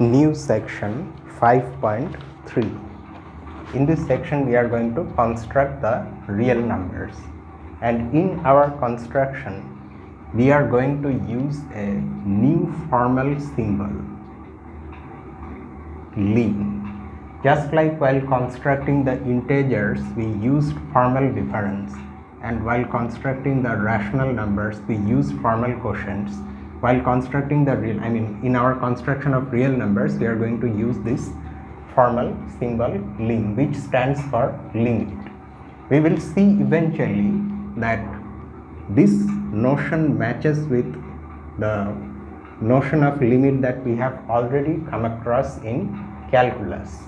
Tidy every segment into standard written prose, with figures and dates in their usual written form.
new section 5.3. In this section we are going to construct the real numbers, and in our construction we are going to use a new formal symbol, lim. Just like while constructing the integers we used formal difference, and while constructing the rational numbers we use formal quotients, while constructing the real, in our construction of real numbers we are going to use this formal symbol lim, which stands for limit. We will see eventually that this notion matches with the notion of limit that we have already come across in calculus,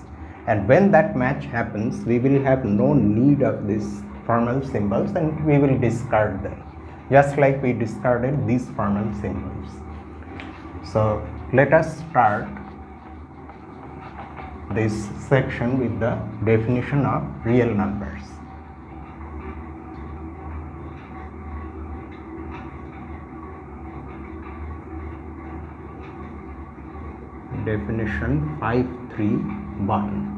and when that match happens we will have no need of these formal symbols and we will discard them, just like we discarded these formal symbols. So let us start this section with the definition of real numbers. Definition 5.3.1.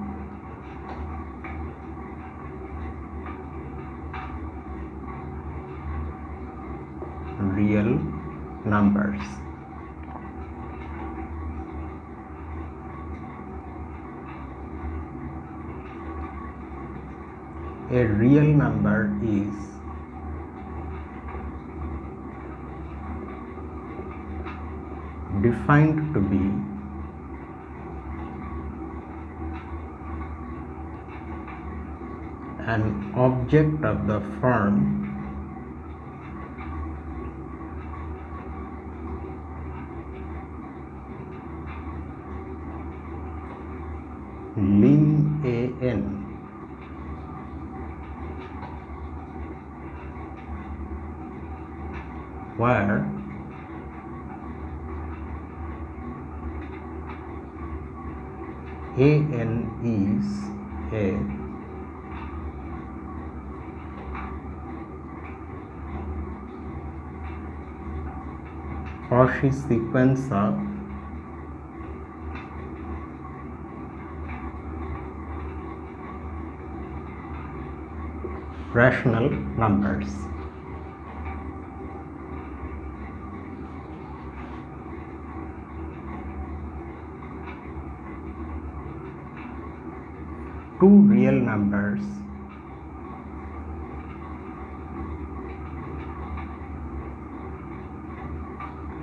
Real numbers. A real number is defined to be an object of the form lim an, where an is a Cauchy sequence of rational numbers. Two real numbers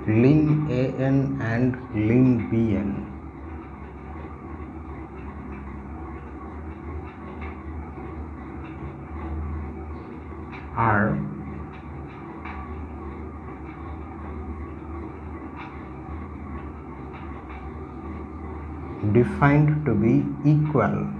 lim an and lim bn are defined to be equal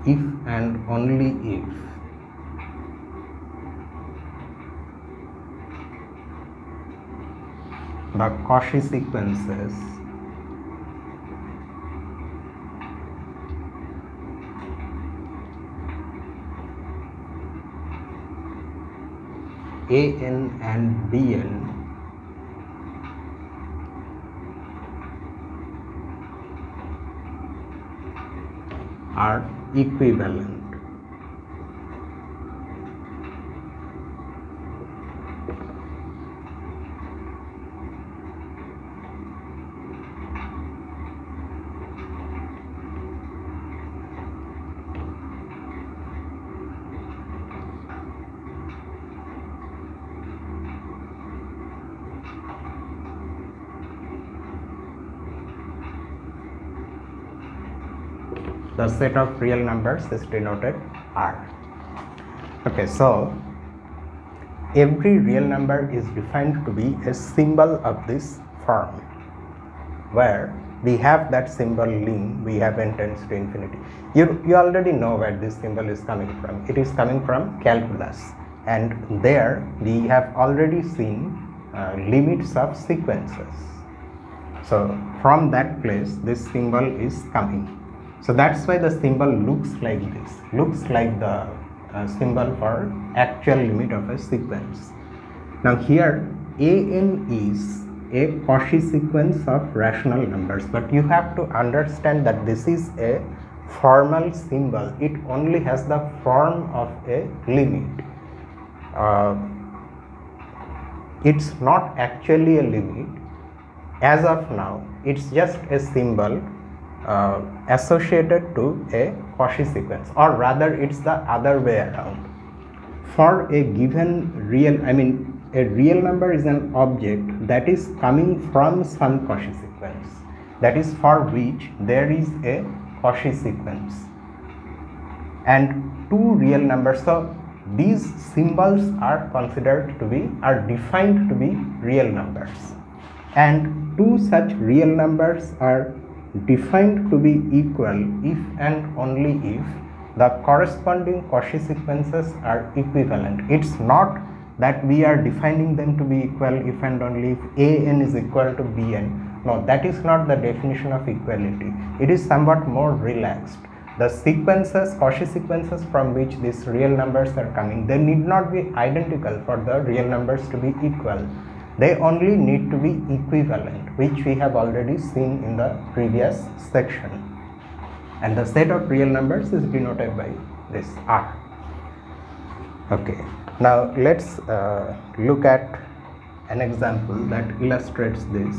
if and only if the Cauchy sequences an and bn are equivalent. The set of real numbers is denoted R. Okay, so every real number is defined to be a symbol of this form, where we have that symbol lim, we have n tends to infinity. You already know where this symbol is coming from. It is coming from calculus, and there we have already seen limits of sequences. So from that place this symbol is coming. So that's why the symbol looks like this, looks like the symbol for actual limit of a sequence. Now here an is a Cauchy sequence of rational numbers, but you have to understand that this is a formal symbol. It only has the form of a limit. It's not actually a limit. As of now, it's just a symbol associated to a Cauchy sequence, or rather it's the other way around. For a given real, a real number is an object that is coming from some Cauchy sequence, that is for which there is a Cauchy sequence, and two real numbers. So these symbols are defined to be real numbers, and two such real numbers are defined to be equal if and only if the corresponding Cauchy sequences are equivalent. It's not that we are defining them to be equal if and only if an is equal to bn. No, that is not the definition of equality. It is somewhat more relaxed. The sequences, Cauchy sequences from which these real numbers are coming, they need not be identical for the real numbers to be equal. They only need to be equivalent, which we have already seen in the previous section. And the set of real numbers is denoted by this R. Okay, now let's look at an example that illustrates this.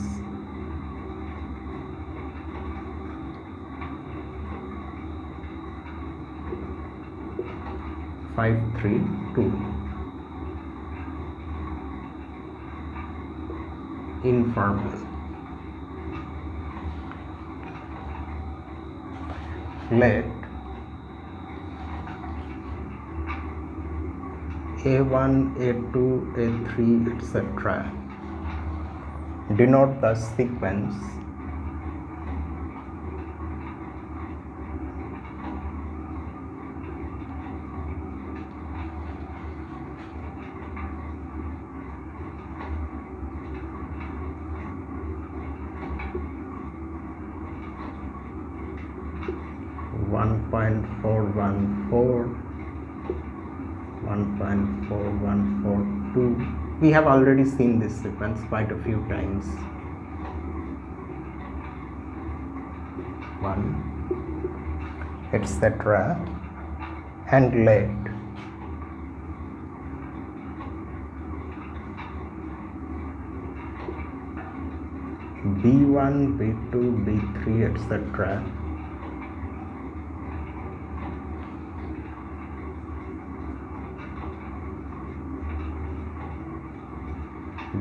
Five, 3, 2. Informal. Let A1, A2, A3, etc. denote the sequence one point 414, 1.4142. We have already seen this sequence quite a few times. 1, etc. and let B1, B2, B3, etc.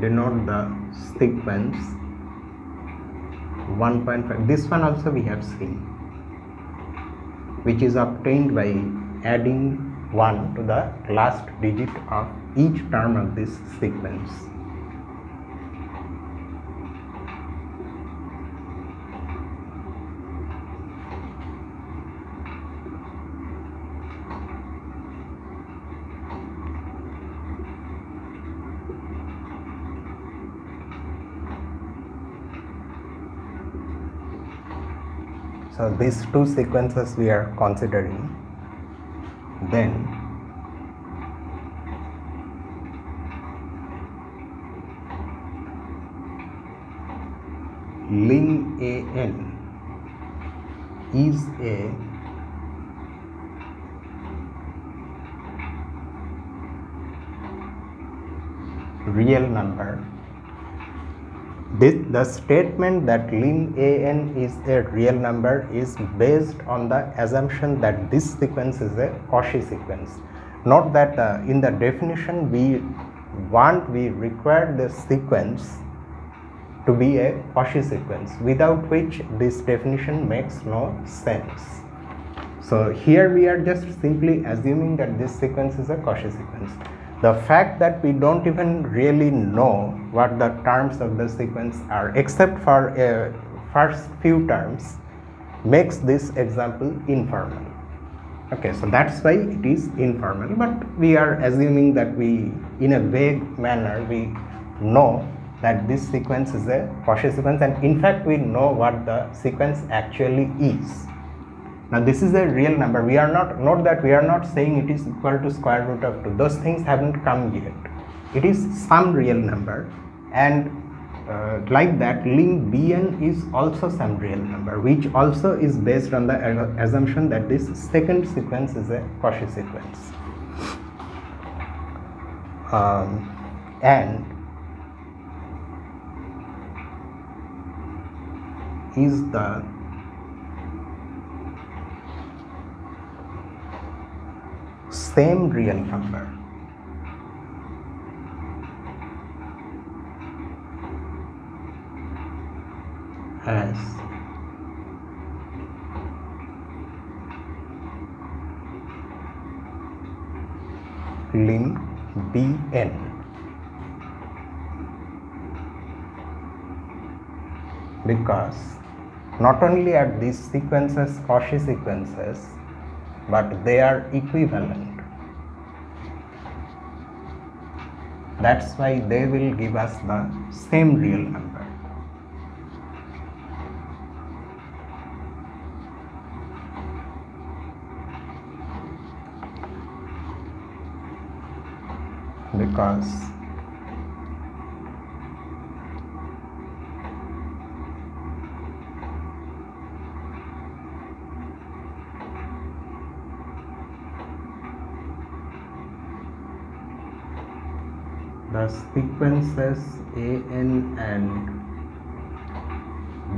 denote the sequence 1.5. This one also we have seen, which is obtained by adding 1 to the last digit of each term of this sequence. So these two sequences we are considering. Then lim an is a real number. The statement that lim an is a real number is based on the assumption that this sequence is a Cauchy sequence. Note that in the definition we require the sequence to be a Cauchy sequence, without which this definition makes no sense. So here we are just simply assuming that this sequence is a Cauchy sequence. The fact that we don't even really know what the terms of the sequence are, except for first few terms, makes this example informal. Okay, so that's why it is informal, but we are assuming that we, in a vague manner, we know that this sequence is a Cauchy sequence, and in fact we know what the sequence actually is. Now this is a real number. We are not, note that we are not saying it is equal to square root of 2. Those things haven't come yet. It is some real number, and like that, lim Bn is also some real number, which also is based on the assumption that this second sequence is a Cauchy sequence. And is the same real number as lim Bn. Because not only are these sequences Cauchy sequences, but they are equivalent. That's why they will give us the same real number. Because the sequences An and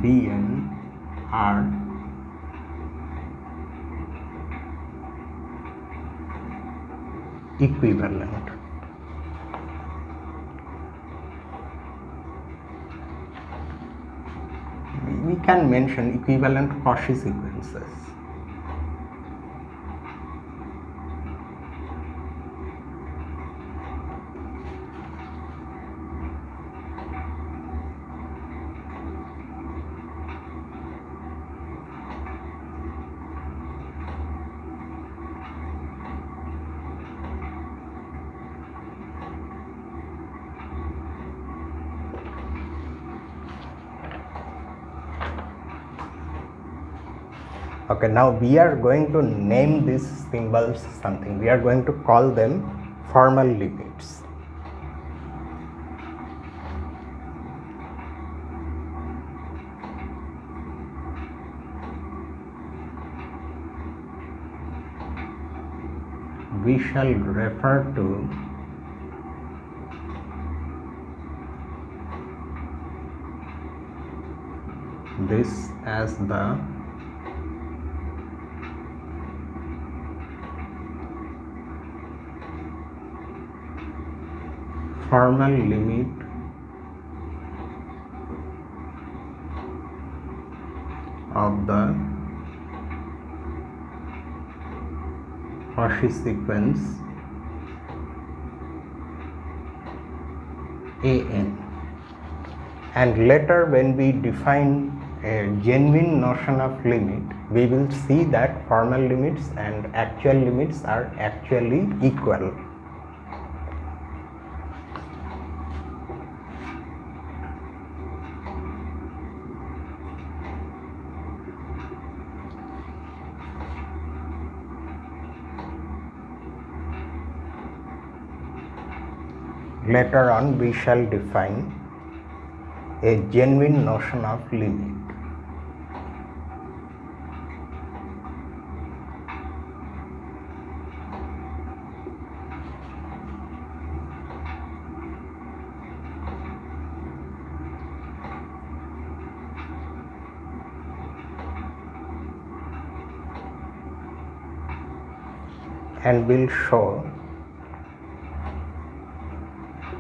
Bn are equivalent. We can mention equivalent Cauchy sequences. Okay, now we are going to name these symbols something. We are going to call them formal limits. We shall refer to this as the formal limit of the Cauchy sequence An. And later, when we define a genuine notion of limit, we will see that formal limits and actual limits are actually equal. Later on, we shall define a genuine notion of limit. And we'll show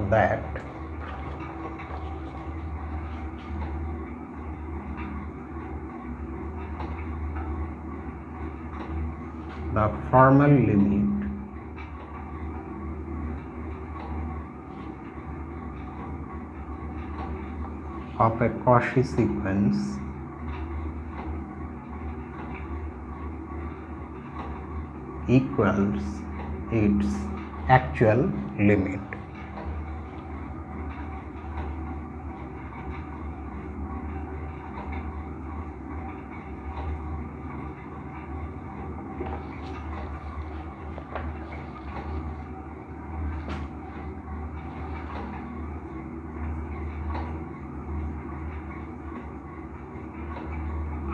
that the formal limit of a Cauchy sequence equals its actual limit.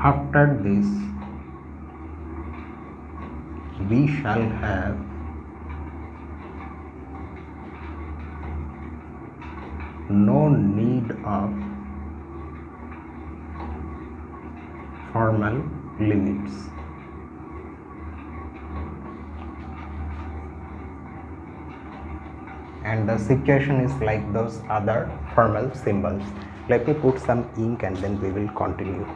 After this, we shall have no need of formal limits. And the situation is like those other formal symbols. Let me put some ink and then we will continue.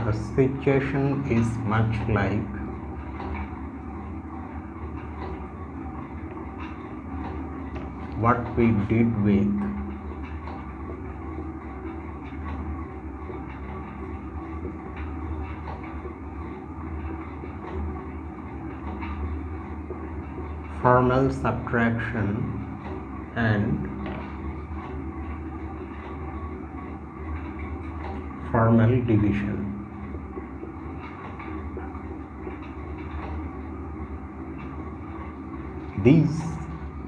The situation is much like what we did with formal subtraction and formal division. These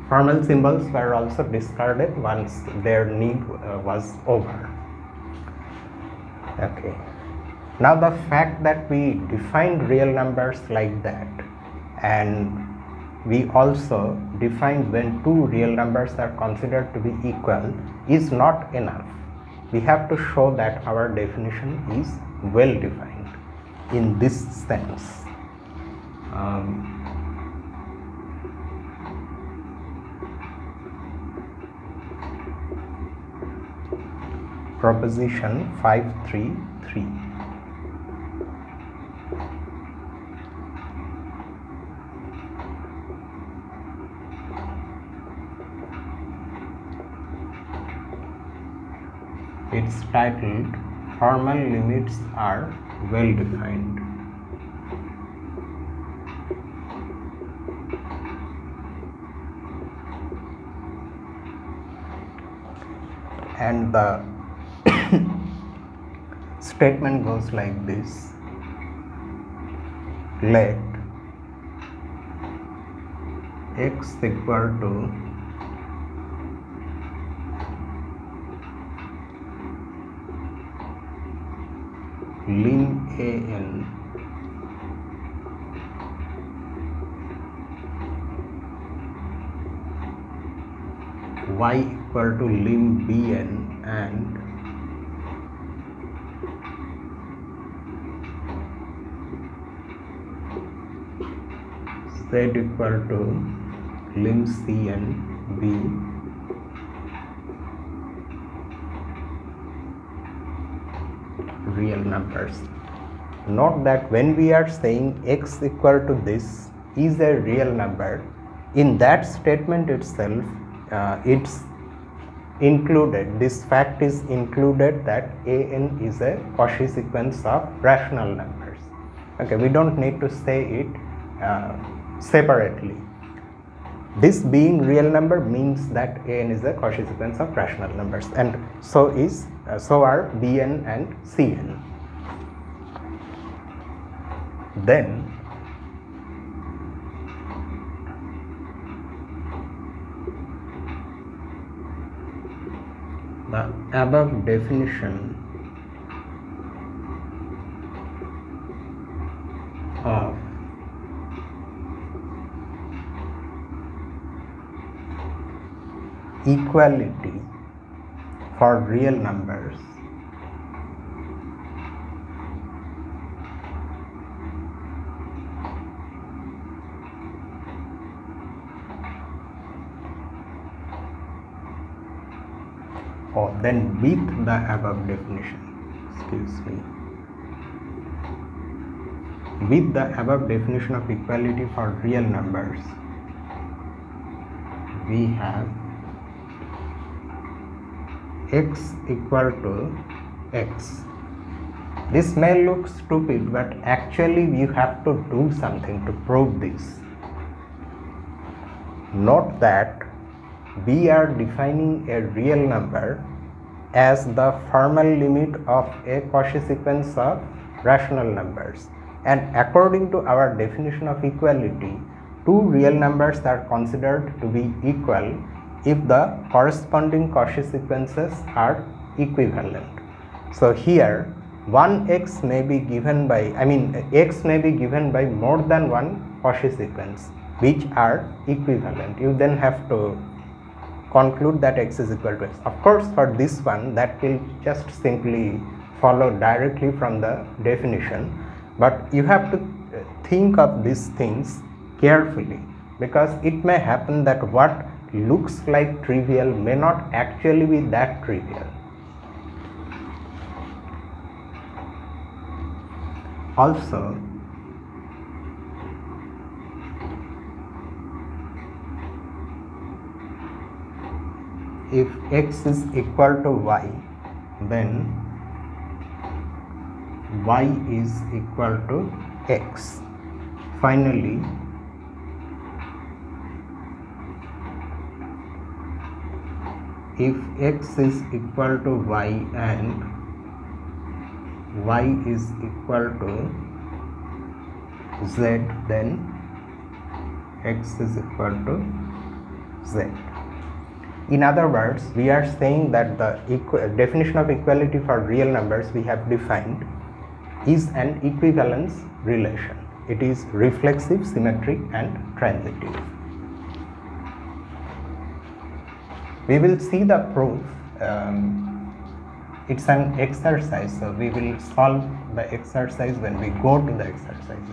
formal symbols were also discarded once their need was over. Okay. Now the fact that we defined real numbers like that, and we also defined when two real numbers are considered to be equal, is not enough. We have to show that our definition is well defined in this sense. Proposition 533. It's titled Formal Limits Are Well Defined. And the statement goes like this: let x equal to lim an y equal to lim bn and z equal to lim cn be real numbers. Note that when we are saying x equal to this is a real number, in that statement itself it's included, this fact is included that an is a Cauchy sequence of rational numbers. Okay, we don't need to say it separately. This being real number means that an is a Cauchy sequence of rational numbers, and so are bn and cn. Then the above definition of equality for real numbers then with the above definition, with the above definition of equality for real numbers, we have x equal to x. This may look stupid, but actually you have to do something to prove this. Note that we are defining a real number as the formal limit of a Cauchy sequence of rational numbers, and according to our definition of equality, two real numbers are considered to be equal if the corresponding Cauchy sequences are equivalent. So here 1x may be given by, x may be given by more than one Cauchy sequence which are equivalent. You then have to conclude that x is equal to x. Of course, for this one, that will just simply follow directly from the definition, but you have to think of these things carefully, because it may happen that what looks like trivial may not actually be that trivial. Also, if x is equal to y, then y is equal to x. Finally, if x is equal to y and y is equal to z, then x is equal to z. In other words, we are saying that the definition of equality for real numbers we have defined is an equivalence relation. It is reflexive, symmetric, and transitive. We will see the proof. It's an exercise, so we will solve the exercise when we go to the exercises.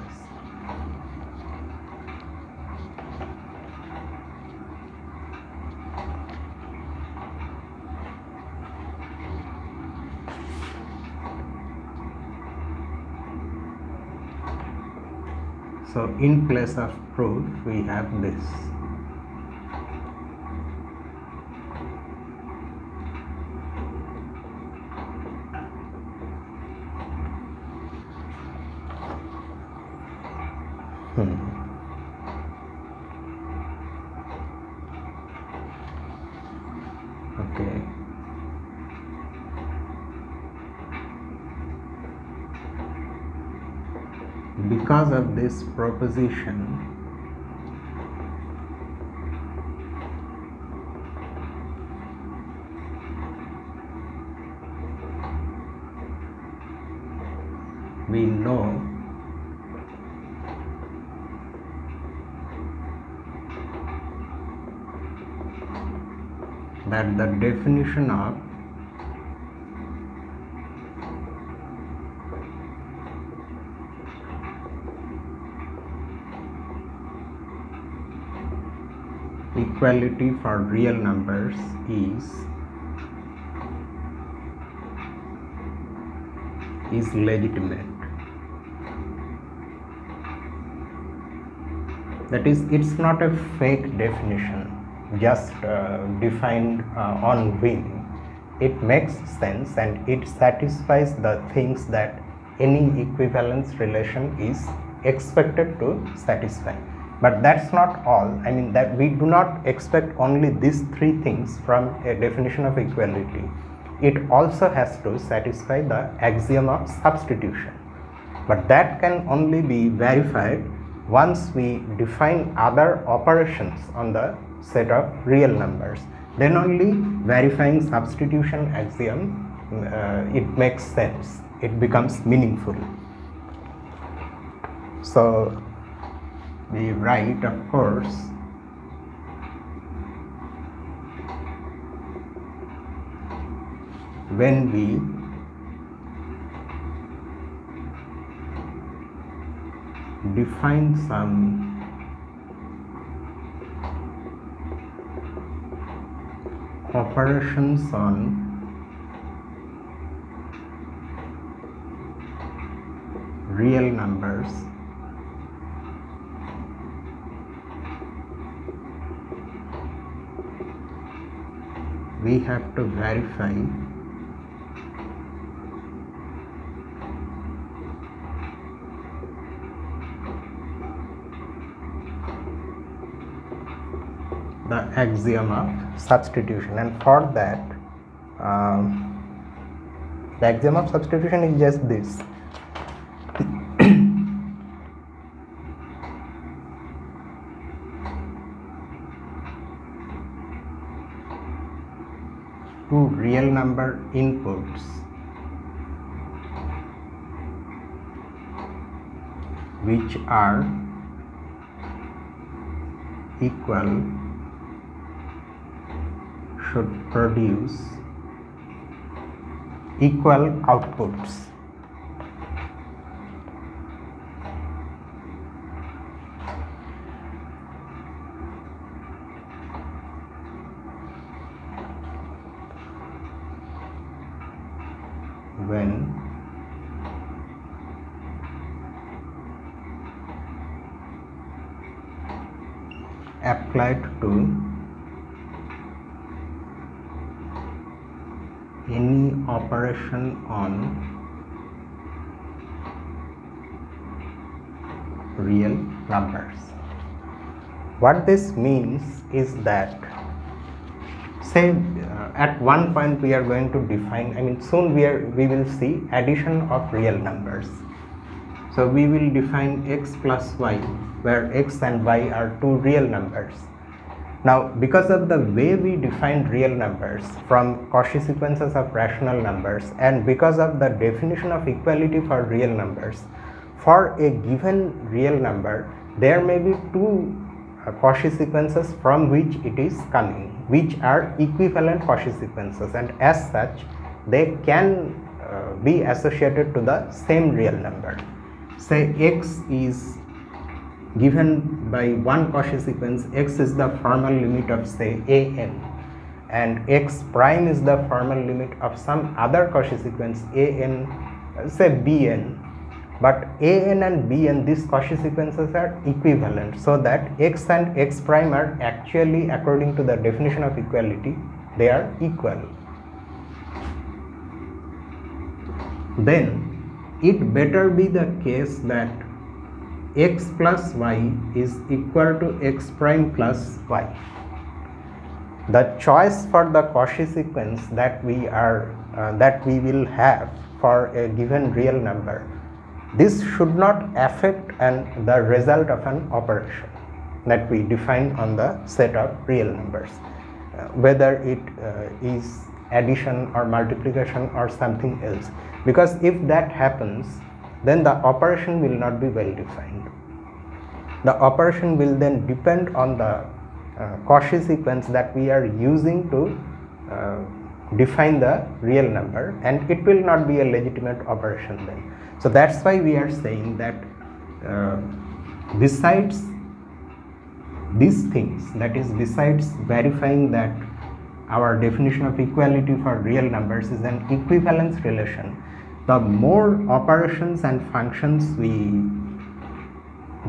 So in place of proof, we have this. Okay. Because of this proposition, we know that the definition of equality for real numbers is legitimate. That is, it's not a fake definition, just defined on whim. It makes sense and it satisfies the things that any equivalence relation is expected to satisfy. But that's not all. That we do not expect only these three things from a definition of equality. It also has to satisfy the axiom of substitution. But that can only be verified once we define other operations on the set of real numbers. Then only verifying substitution axiom, it makes sense. It becomes meaningful. So we write, of course, when we define some operations on real numbers we have to verify the axiom of substitution, and for that the axiom of substitution is just this. Two real number inputs which are equal should produce equal outputs. When applied to any operation on real numbers. What this means is that, say at one point we are going to define, soon we will see addition of real numbers. So we will define x plus y, where x and y are two real numbers. Now, because of the way we define real numbers from Cauchy sequences of rational numbers, and because of the definition of equality for real numbers, for a given real number there may be two Cauchy sequences from which it is coming, which are equivalent Cauchy sequences, and as such they can be associated to the same real number. Say x is given by one Cauchy sequence, x is the formal limit of say an, and x prime is the formal limit of some other Cauchy sequence an, say bn, but an and bn, these Cauchy sequences are equivalent, so that x and x prime are actually, according to the definition of equality, they are equal. Then it better be the case that x plus y is equal to x prime plus y. The choice for the Cauchy sequence that we will have for a given real number, this should not affect the result of an operation that we define on the set of real numbers, whether it is addition or multiplication or something else, because if that happens, then the operation will not be well defined. The operation will then depend on the Cauchy sequence that we are using to define the real number, and it will not be a legitimate operation then. So that's why we are saying that besides these things, that is besides verifying that our definition of equality for real numbers is an equivalence relation, the more operations and functions we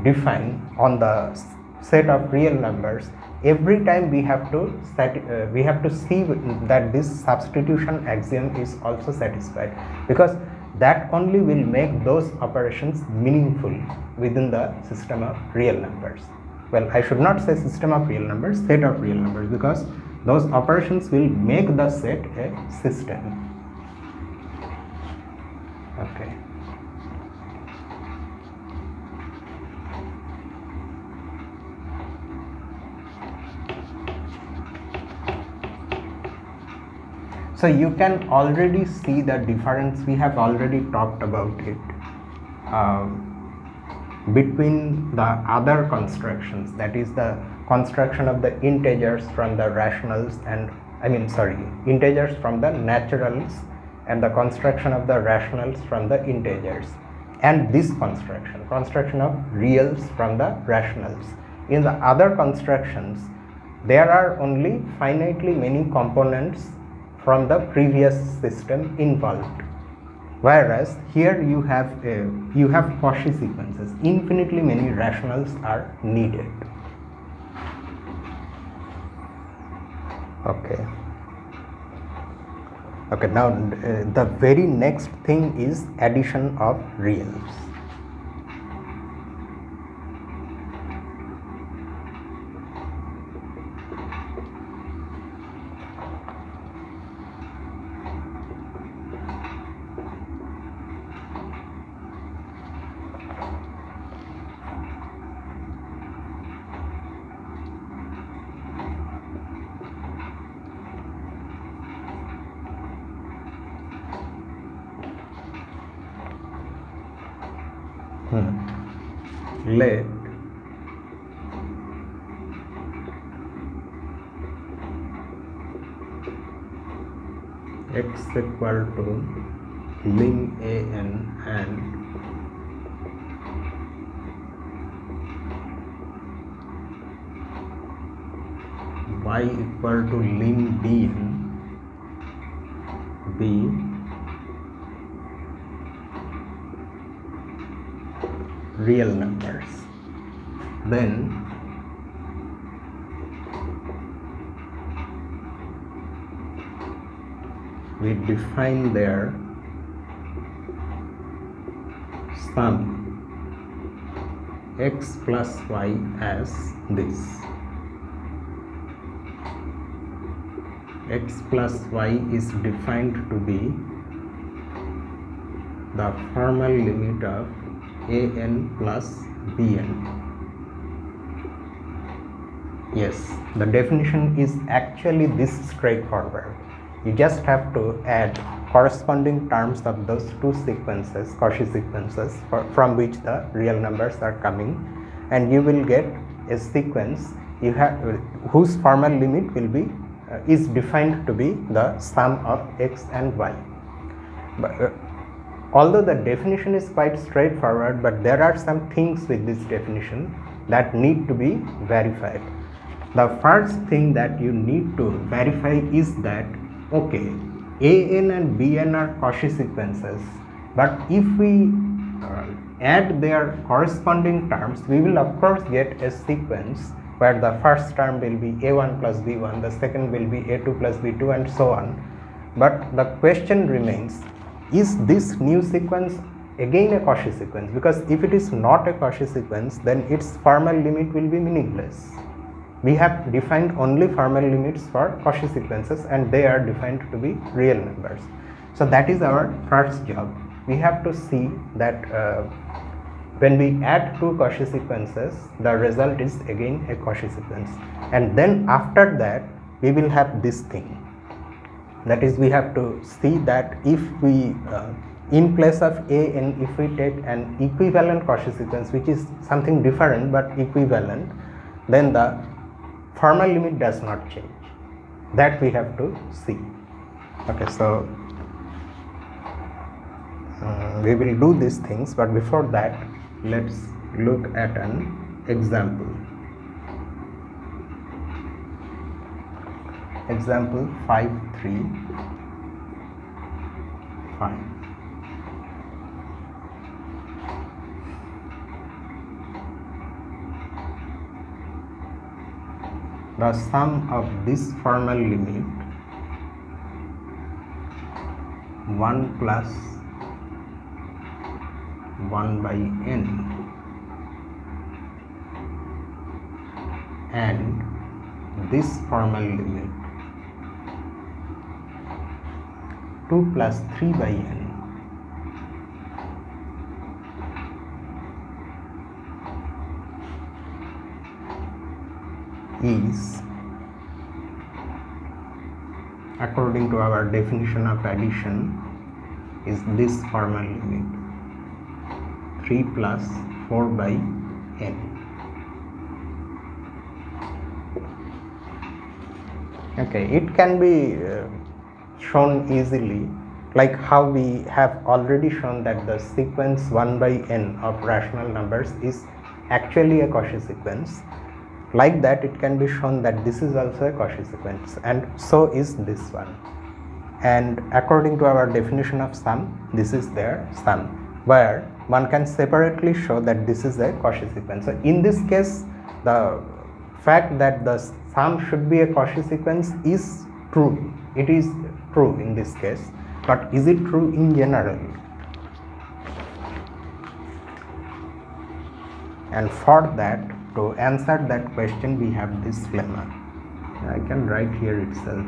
define on the set of real numbers, every time we have to see that this substitution axiom is also satisfied, because that only will make those operations meaningful within the system of real numbers. Well, I should not say system of real numbers, set of real numbers, because those operations will make the set a system. Okay. So you can already see the difference, we have already talked about it, between the other constructions, that is the construction of the integers from the rationals and integers from the naturals, and the construction of the rationals from the integers, and this construction of reals from the rationals. In the other constructions, there are only finitely many components from the previous system involved. Whereas here you have Cauchy sequences. Infinitely many rationals are needed. Okay. Okay, now the very next thing is addition of reals. Let x equal to lim an and y equal to lim bn be real numbers. Then we define their sum x plus y as this. X plus y is defined to be the formal limit of an plus bn. Yes, the definition is actually this straightforward. You just have to add corresponding terms of those two sequences, Cauchy sequences, from which the real numbers are coming, and you will get a sequence whose formal limit will be is defined to be the sum of x and y. But, although the definition is quite straightforward, but there are some things with this definition that need to be verified. The first thing that you need to verify is that, okay, an and bn are Cauchy sequences, but if we add their corresponding terms, we will of course get a sequence where the first term will be a1 plus b1, the second will be a2 plus b2, and so on. But the question remains, is this new sequence again a Cauchy sequence? Because if it is not a Cauchy sequence, then its formal limit will be meaningless. We have defined only formal limits for Cauchy sequences, and they are defined to be real numbers. So that is our first job. We have to see that when we add two Cauchy sequences, the result is again a Cauchy sequence. And then after that, we will have this thing. That is, we have to see that if we, in place of an, if we take an equivalent Cauchy sequence, which is something different but equivalent, then the formal limit does not change. That we have to see. Okay, so we will do these things, but before that, let's look at an example. Example 5.3.5. The sum of this formal limit 1 plus 1 by n and this formal limit 2 plus 3 by n is, according to our definition of addition, is this formal limit 3 plus 4 by n. Okay, it can be shown easily, like how we have already shown that the sequence 1 by n of rational numbers is actually a Cauchy sequence. Like that, it can be shown that this is also a Cauchy sequence, and so is this one. and according to our definition of sum, this is their sum, where one can separately show that this is a Cauchy sequence. So in this case, the fact that the sum should be a Cauchy sequence is true. It is true in this case, but is it true in general? And for that, to answer that question, we have this lemma. I can write here itself.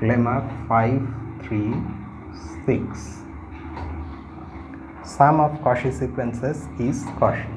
Lemma 536. Sum of Cauchy sequences is Cauchy.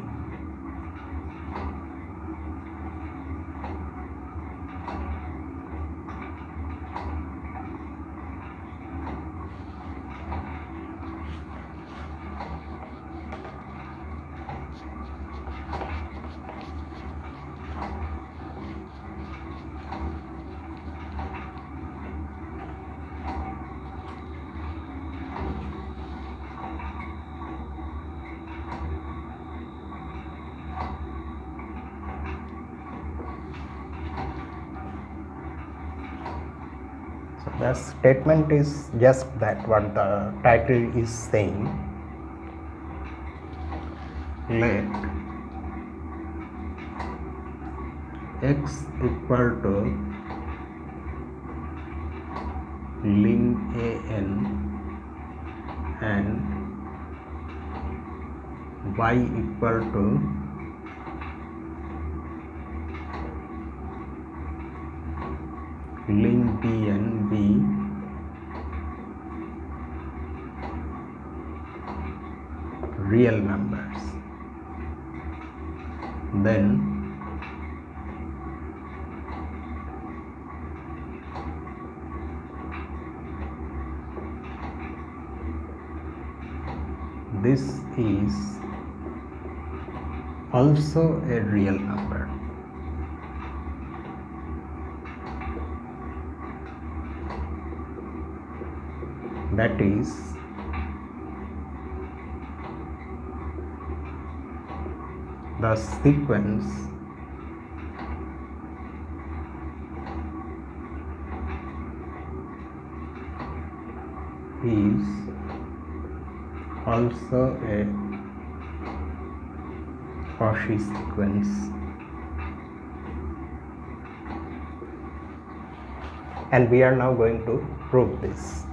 The statement is just that what the title is saying. Let x equal to lim an and y equal to lim bn be real numbers, then this is also a real number. That is the sequence is also a Cauchy sequence, and we are now going to prove this.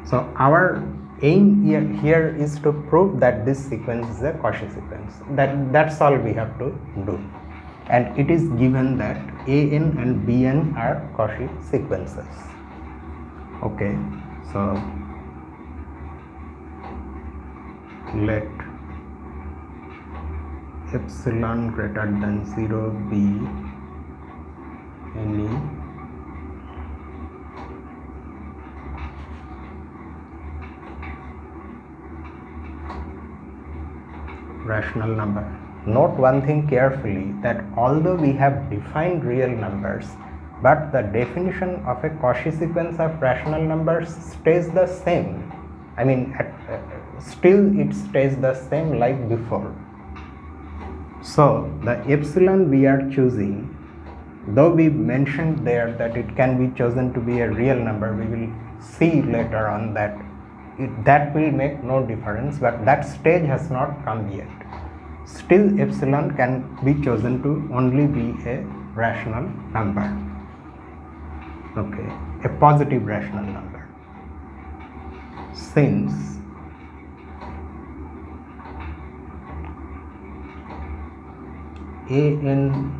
So our aim here is to prove that this sequence is a Cauchy sequence. That's all we have to do, and it is given that an and bn are Cauchy sequences. Okay, so let epsilon greater than 0 be any rational number. Note one thing carefully, that although we have defined real numbers, but the definition of a Cauchy sequence of rational numbers stays the same. I mean, still it stays the same like before. So the epsilon we are choosing, though we mentioned there that it can be chosen to be a real number, we will see later on that that will make no difference, but that stage has not come yet. Still epsilon can be chosen to only be a rational number. Okay, a positive rational number, since an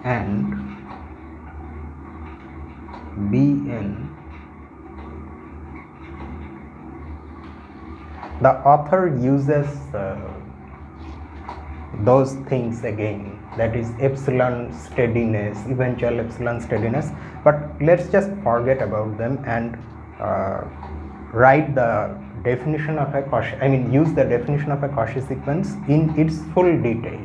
and bn, the author uses those things again, that is epsilon steadiness, eventual epsilon steadiness, but let's just forget about them and write the definition of a Cauchy, I mean use the definition of a Cauchy sequence in its full detail.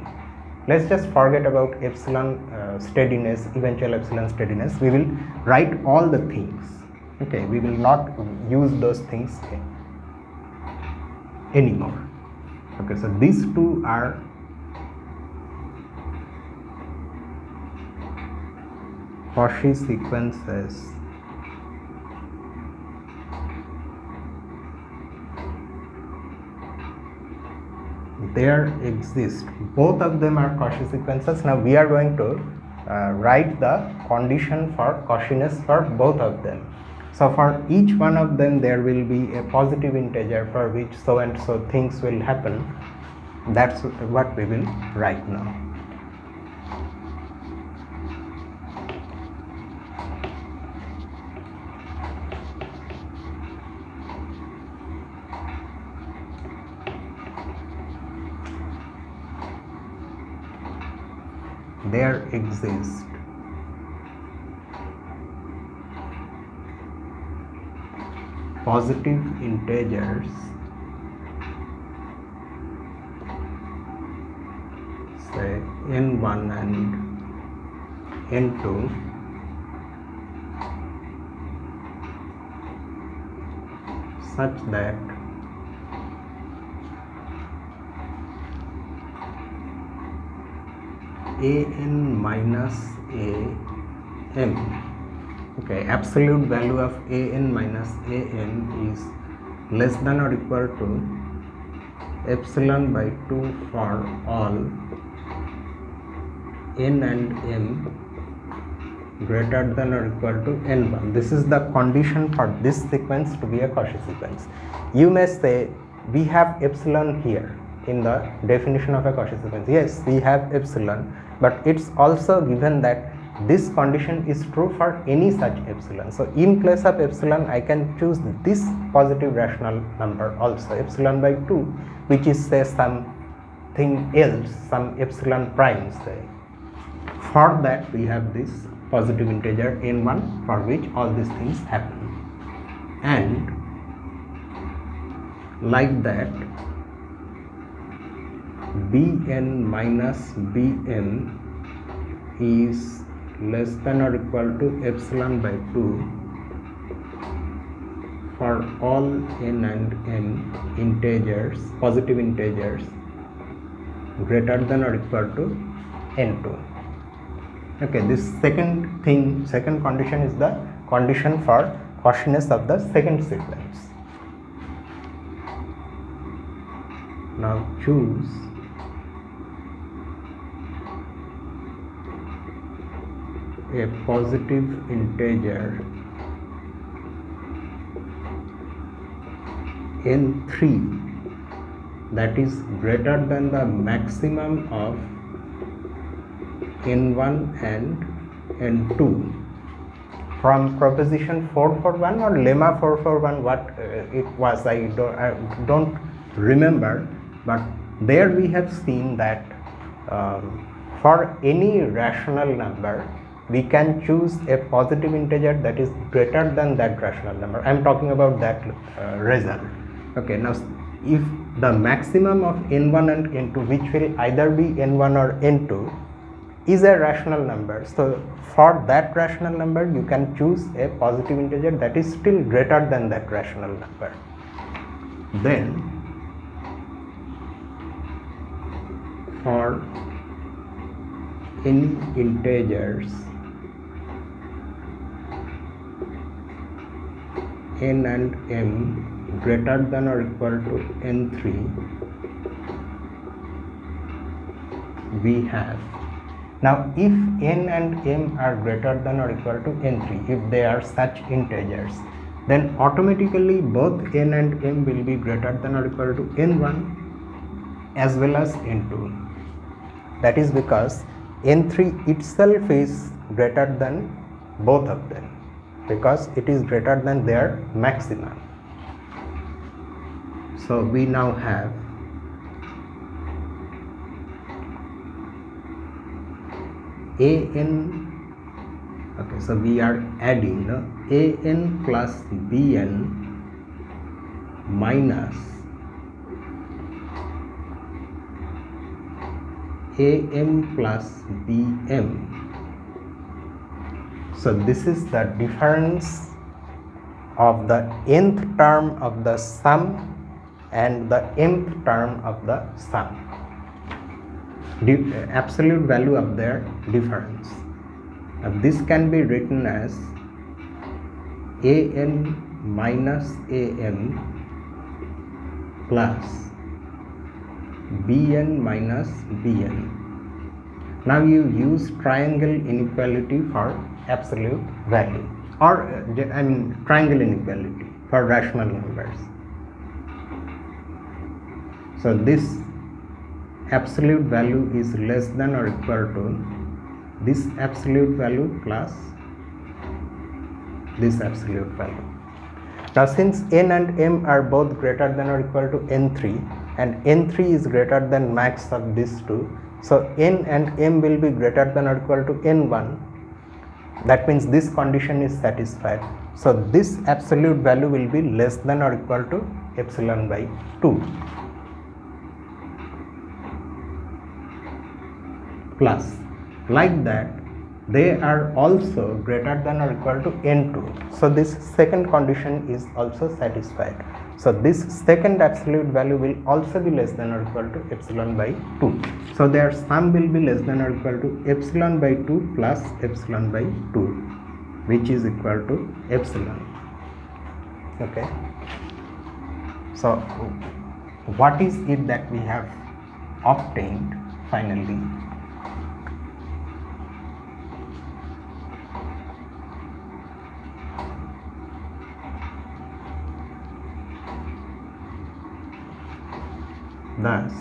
Let's just forget about epsilon steadiness, eventual epsilon steadiness. We will write all the things. Okay, we will not use those things anymore. Okay, so these two are Cauchy sequences there exist. Both of them are Cauchy sequences. Now we are going to write the condition for Cauchiness for both of them. So for each one of them there will be a positive integer for which so and so things will happen. That's what we will write now. There exist positive integers say n1 and n2 such that an minus am, okay, absolute value of an minus am is less than or equal to epsilon by 2 for all n and m greater than or equal to n1. This is the condition for this sequence to be a Cauchy sequence. You may say we have epsilon here in the definition of a Cauchy sequence. Yes, we have epsilon, but it's also given that this condition is true for any such epsilon. So in place of epsilon I can choose this positive rational number also, epsilon by 2, which is say something else, some epsilon prime say. For that we have this positive integer n1 for which all these things happen, and like that bn minus bm is less than or equal to epsilon by 2 for all n and m integers, positive integers greater than or equal to n2. Okay, this second condition is the condition for Cauchiness of the second sequence. Now choose a positive integer n3 that is greater than the maximum of n1 and n2 from proposition 441 or lemma 441, what it was, I don't remember, but there we have seen that for any rational number we can choose a positive integer that is greater than that rational number. I am talking about that result. Okay, now if the maximum of n1 and n2, which will either be n1 or n2, is a rational number, so for that rational number you can choose a positive integer that is still greater than that rational number. Then for any integers n and m greater than or equal to n3, we have, now if n and m are greater than or equal to n3, if they are such integers, then automatically both n and m will be greater than or equal to n1 as well as n2. That is because n3 itself is greater than both of them, because it is greater than their maximum. So we now have an, okay, so we are adding an plus bn minus am plus bm. So this is the difference of the nth term of the sum and the mth term of the sum, absolute value of their difference. This can be written as an minus am plus bn minus bn. Now you use triangle inequality for absolute value, or triangle inequality for rational numbers. So this absolute value is less than or equal to this absolute value plus this absolute value. Now since n and m are both greater than or equal to n3 and n3 is greater than max of these two, so n and m will be greater than or equal to n1. That means this condition is satisfied. So this absolute value will be less than or equal to epsilon by 2 plus, like that they are also greater than or equal to n2. So this second condition is also satisfied. So this second absolute value will also be less than or equal to epsilon by 2. So their sum will be less than or equal to epsilon by 2 plus epsilon by 2, which is equal to epsilon. Okay. So what is it that we have obtained finally? Thus,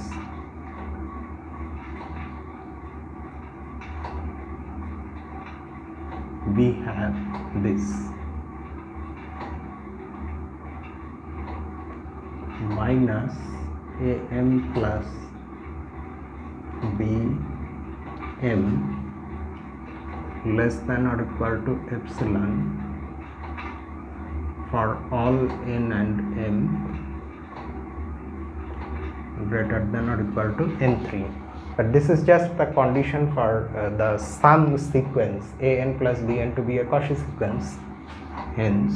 we have this minus am plus bm less than or equal to epsilon for all n and m greater than or equal to n3. But this is just the condition for the sum sequence an plus bn to be a Cauchy sequence. Hence,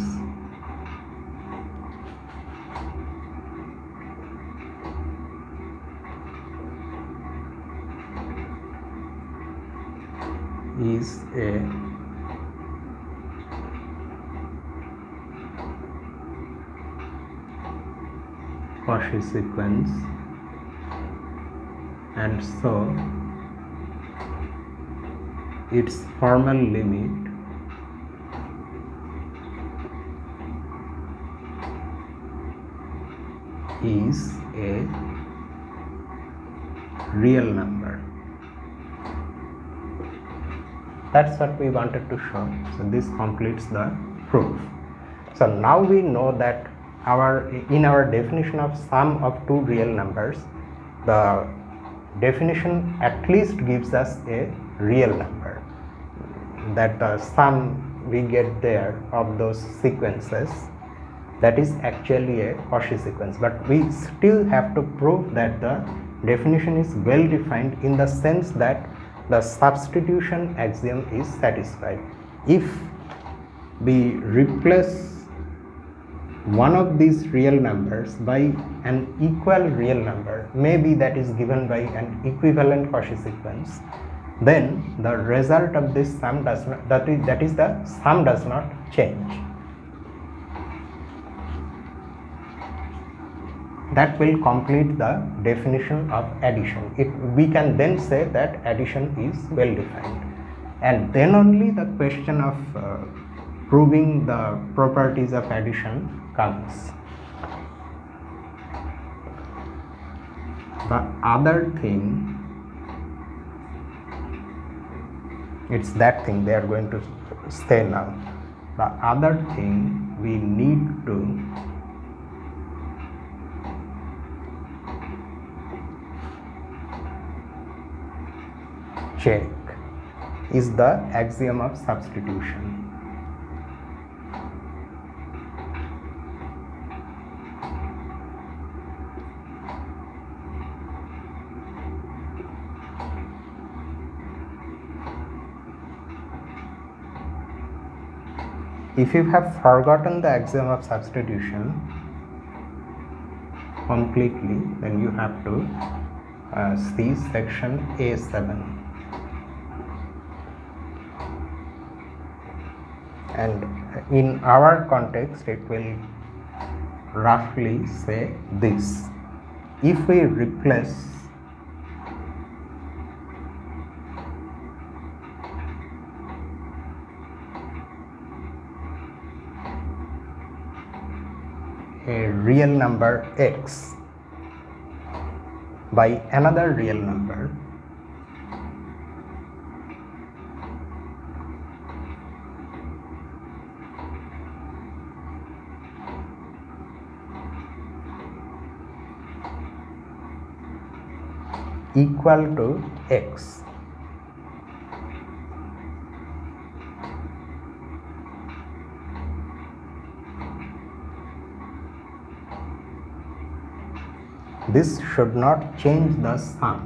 is a Cauchy sequence, and so its formal limit is a real number. That's what we wanted to show. So this completes the proof. So now we know that in our definition of sum of two real numbers, the definition at least gives us a real number, that the sum we get there of those sequences, that is actually a Cauchy sequence. But we still have to prove that the definition is well defined in the sense that the substitution axiom is satisfied. If we replace one of these real numbers by an equal real number, maybe that is given by an equivalent Cauchy sequence, then the result of this sum does not, that is the sum does not change. That will complete the definition of addition. We can then say that addition is well defined, and then only the question of proving the properties of addition comes. The other thing, it's that thing they are going to say now. The other thing we need to check is the axiom of substitution. If you have forgotten the axiom of substitution completely, then you have to see section A7. and in our context it will roughly say this: if we replace a real number x by another real number, equal to x, this should not change the sum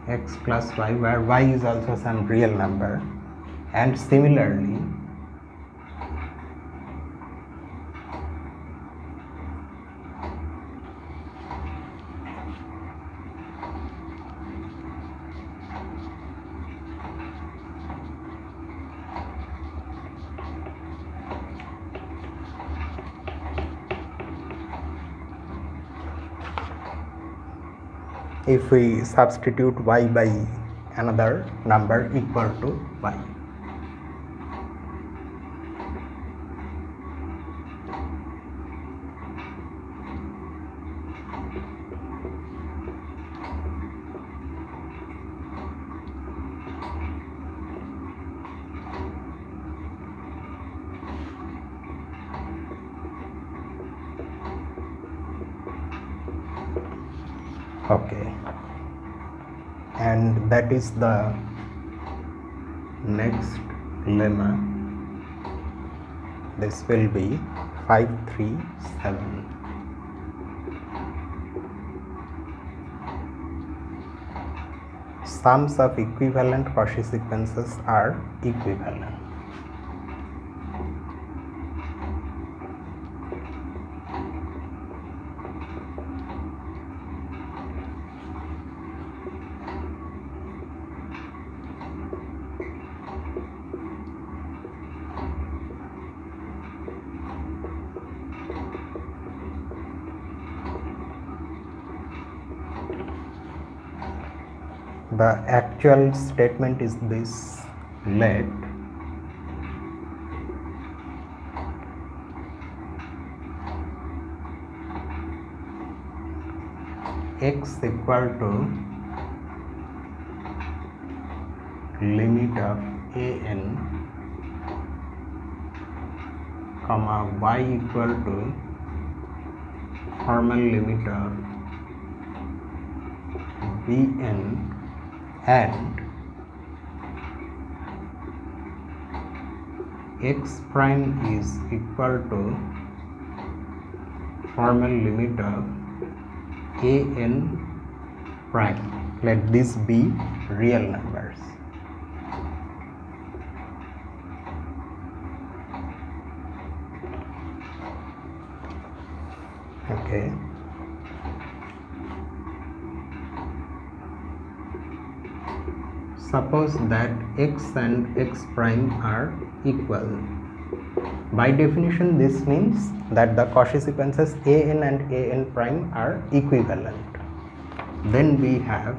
x plus y, where y is also some real number, and similarly if we substitute y by another number equal to y. Okay, and that is the next lemma. This will be 537. Sums of equivalent Cauchy sequences are equivalent. The actual statement is this: let x equal to limit of an comma y equal to formal limit of bn, and x prime is equal to formal limit of an prime. Let this be real numbers. Okay. Suppose that x and x prime are equal. By definition, this means that the Cauchy sequences an and an prime are equivalent. Then we have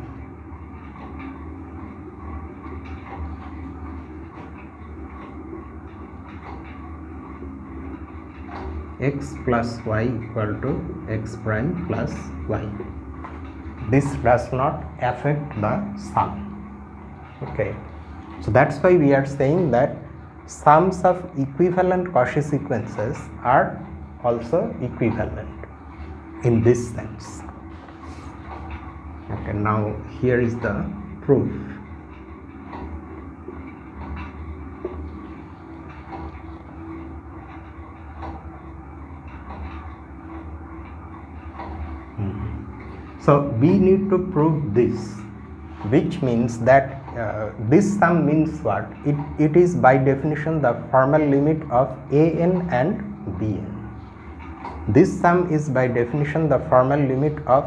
x plus y equal to x prime plus y. This does not affect the sum. Okay, so that's why we are saying that sums of equivalent Cauchy sequences are also equivalent in this sense. Okay, now here is the proof. So we need to prove this, which means that this sum means what? It is by definition the formal limit of an and bn. This sum is by definition the formal limit of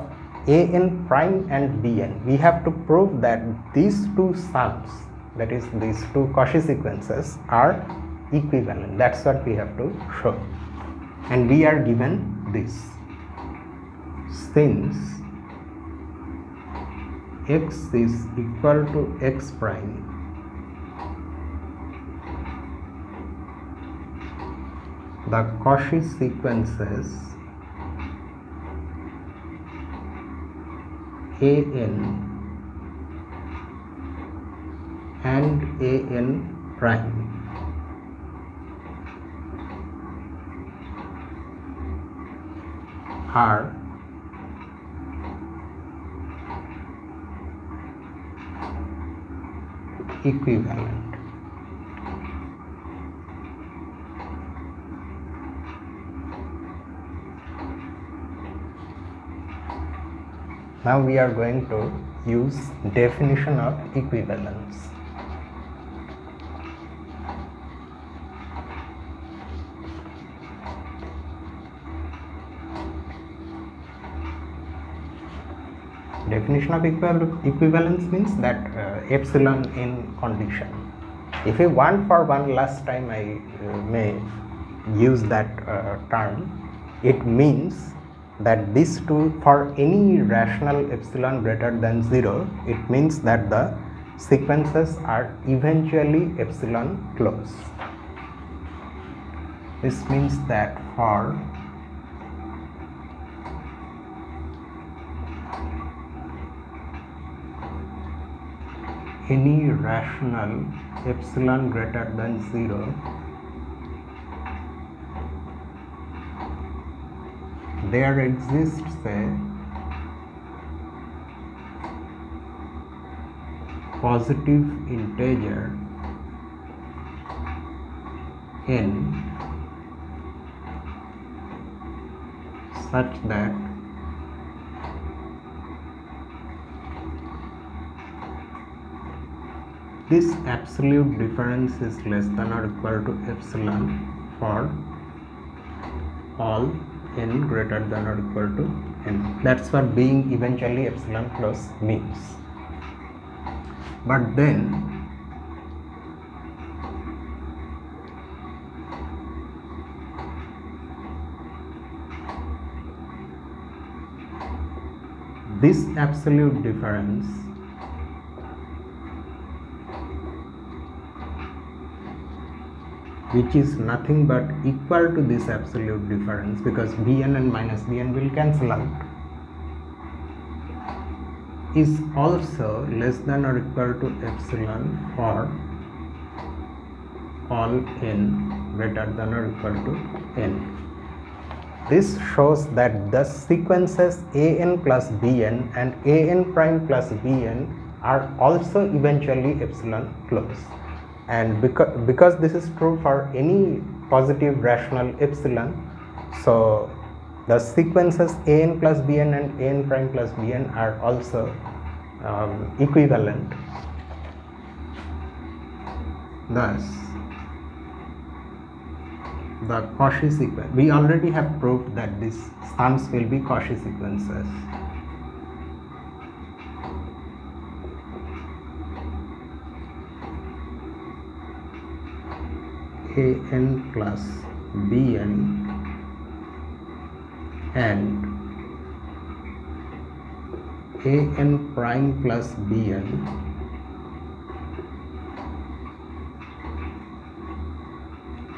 an prime and bn. We have to prove that these two sums that is these two Cauchy sequences, are equivalent. That's what we have to show. And we are given this. Since x is equal to x prime, the Cauchy sequences an and an prime are equivalent. Now we are going to use definition of equivalence. Definition of equivalence means that epsilon in condition. If you want for one last time, I may use that term. It means that these two, for any rational epsilon greater than 0, it means that the sequences are eventually epsilon close. This means that for any rational epsilon greater than 0, there exists a positive integer n such that this absolute difference is less than or equal to epsilon for all n greater than or equal to n. That's what being eventually epsilon close means. But then this absolute difference which is nothing but equal to this absolute difference, because bn and minus bn will cancel out, is also less than or equal to epsilon for all n greater than or equal to n. This shows that the sequences an plus bn and an prime plus bn are also eventually epsilon close. And because this is true for any positive rational epsilon, so the sequences an plus bn and an prime plus bn are also equivalent. Thus, the Cauchy sequence, we already have proved that these sums will be Cauchy sequences. an plus bn and an prime plus bn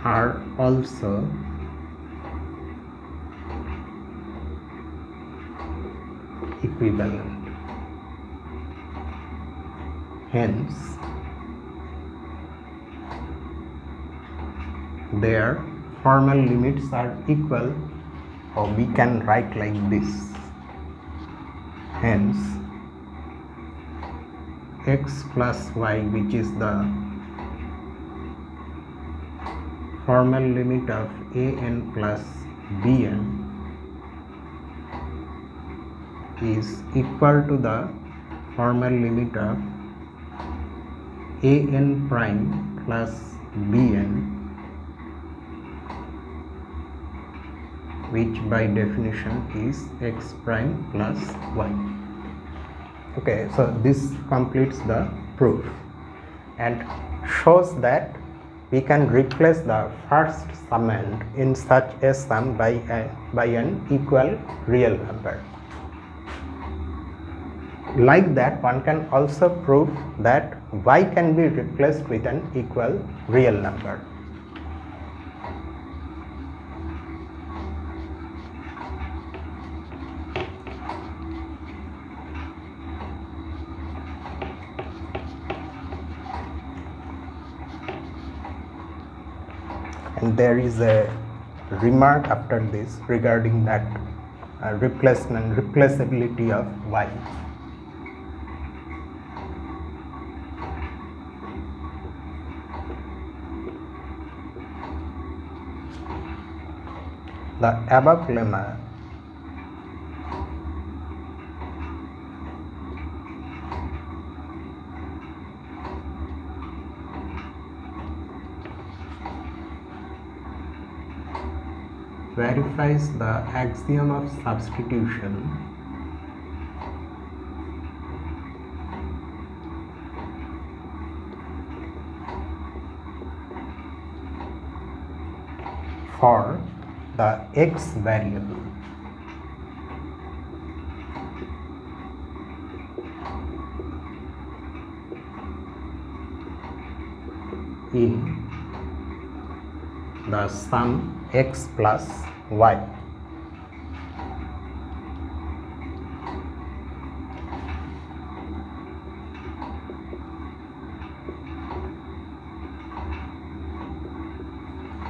are also equivalent. Hence, their formal limits are equal, or we can write like this. Hence, x plus y, which is the formal limit of an plus bn, is equal to the formal limit of an prime plus bn, which by definition is x prime plus y. Okay, so this completes the proof. and shows that we can replace the first summand in such a sum by an equal real number. Like that, one can also prove that y can be replaced with an equal real number. And there is a remark after this regarding that replaceability of y. The above lemma verifies the axiom of substitution for the x variable in the sum x plus y.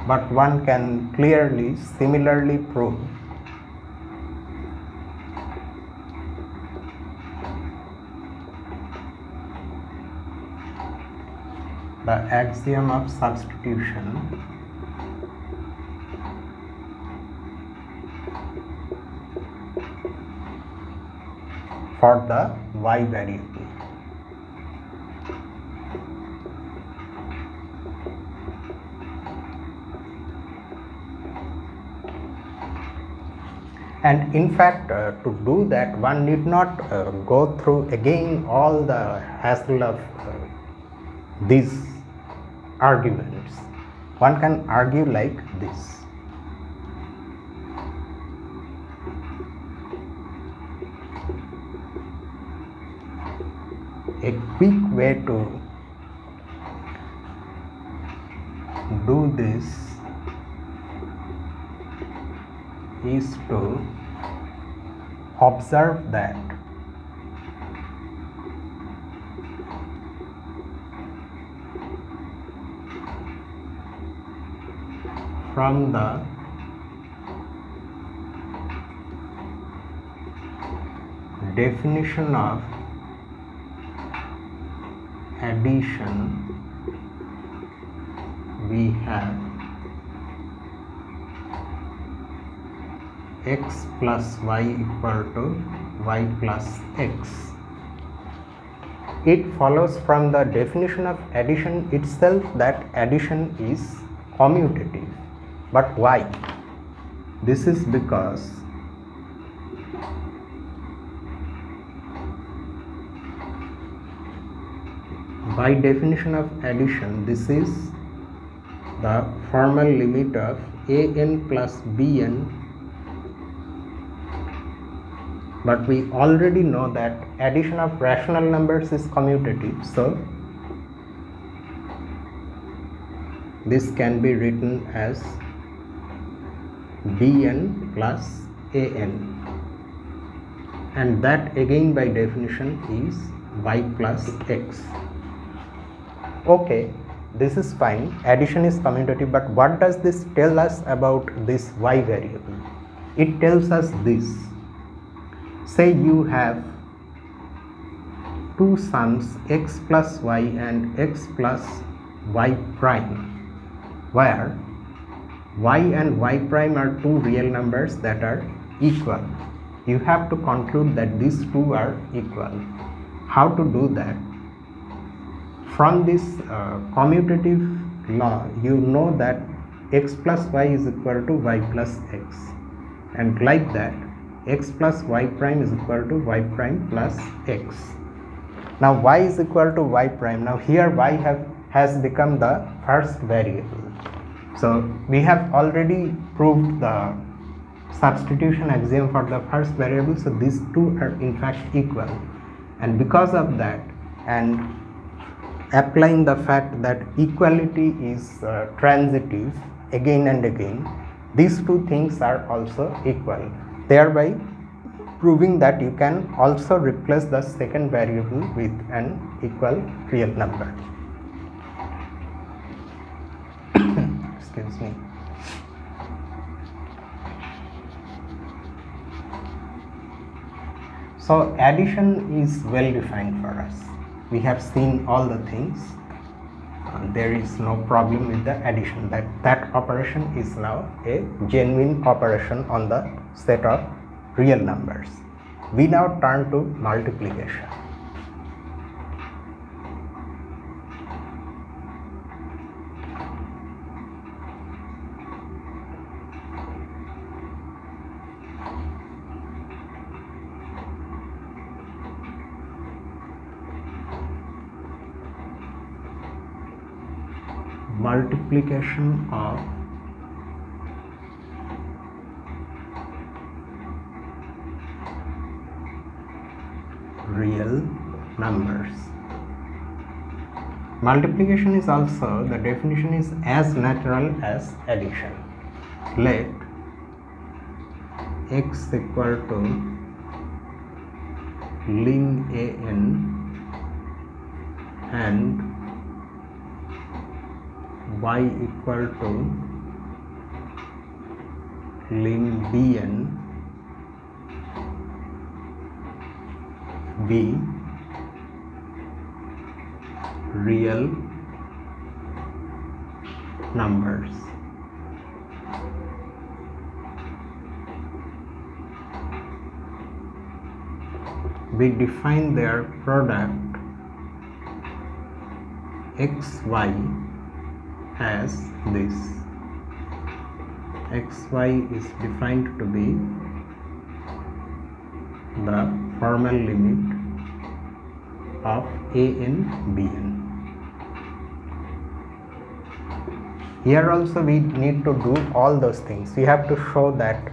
But one can clearly similarly prove the axiom of substitution for the y variable. And in fact, to do that, one need not go through again all the hassle of these arguments. One can argue like this. A quick way to do this is to observe that from the definition of addition we have x plus y equal to y plus x. It follows from the definition of addition itself that addition is commutative. But why? This is because by definition of addition, this is the formal limit of an plus bn, but we already know that addition of rational numbers is commutative, so this can be written as bn plus an, and that again by definition is y plus x. Okay, this is fine, addition is commutative, but what does this tell us about this y variable? It tells us this. Say you have two sums x plus y and x plus y prime, where y and y prime are two real numbers that are equal. You have to conclude that these two are equal. How to do that? From this commutative law, you know that x plus y is equal to y plus x, and like that x plus y prime is equal to y prime plus x. Now y is equal to y prime. Now here y has become the first variable. So we have already proved the substitution axiom for the first variable, so these two are in fact equal, and because of that, and applying the fact that equality is transitive again and again, these two things are also equal, thereby proving that you can also replace the second variable with an equal real number. Excuse me. So addition is well defined for us. We have seen all the things. There is no problem with the addition. That operation is now a genuine operation on the set of real numbers. We now turn to multiplication. Multiplication of real numbers. Multiplication is also, the definition is as natural as addition. Let x equal to lim an and y equal to lim bn be real numbers. We define their product xy as this. Xy is defined to be the formal limit of an bn. Here also we need to do all those things. We have to show that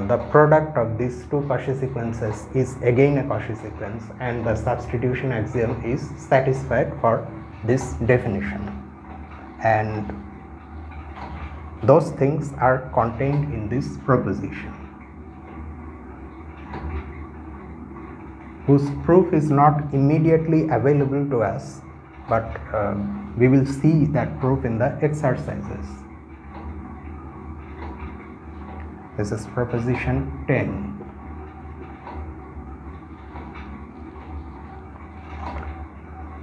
the product of these two Cauchy sequences is again a Cauchy sequence, and the substitution axiom is satisfied for this definition, and those things are contained in this proposition, whose proof is not immediately available to us, but we will see that proof in the exercises. This is proposition 10.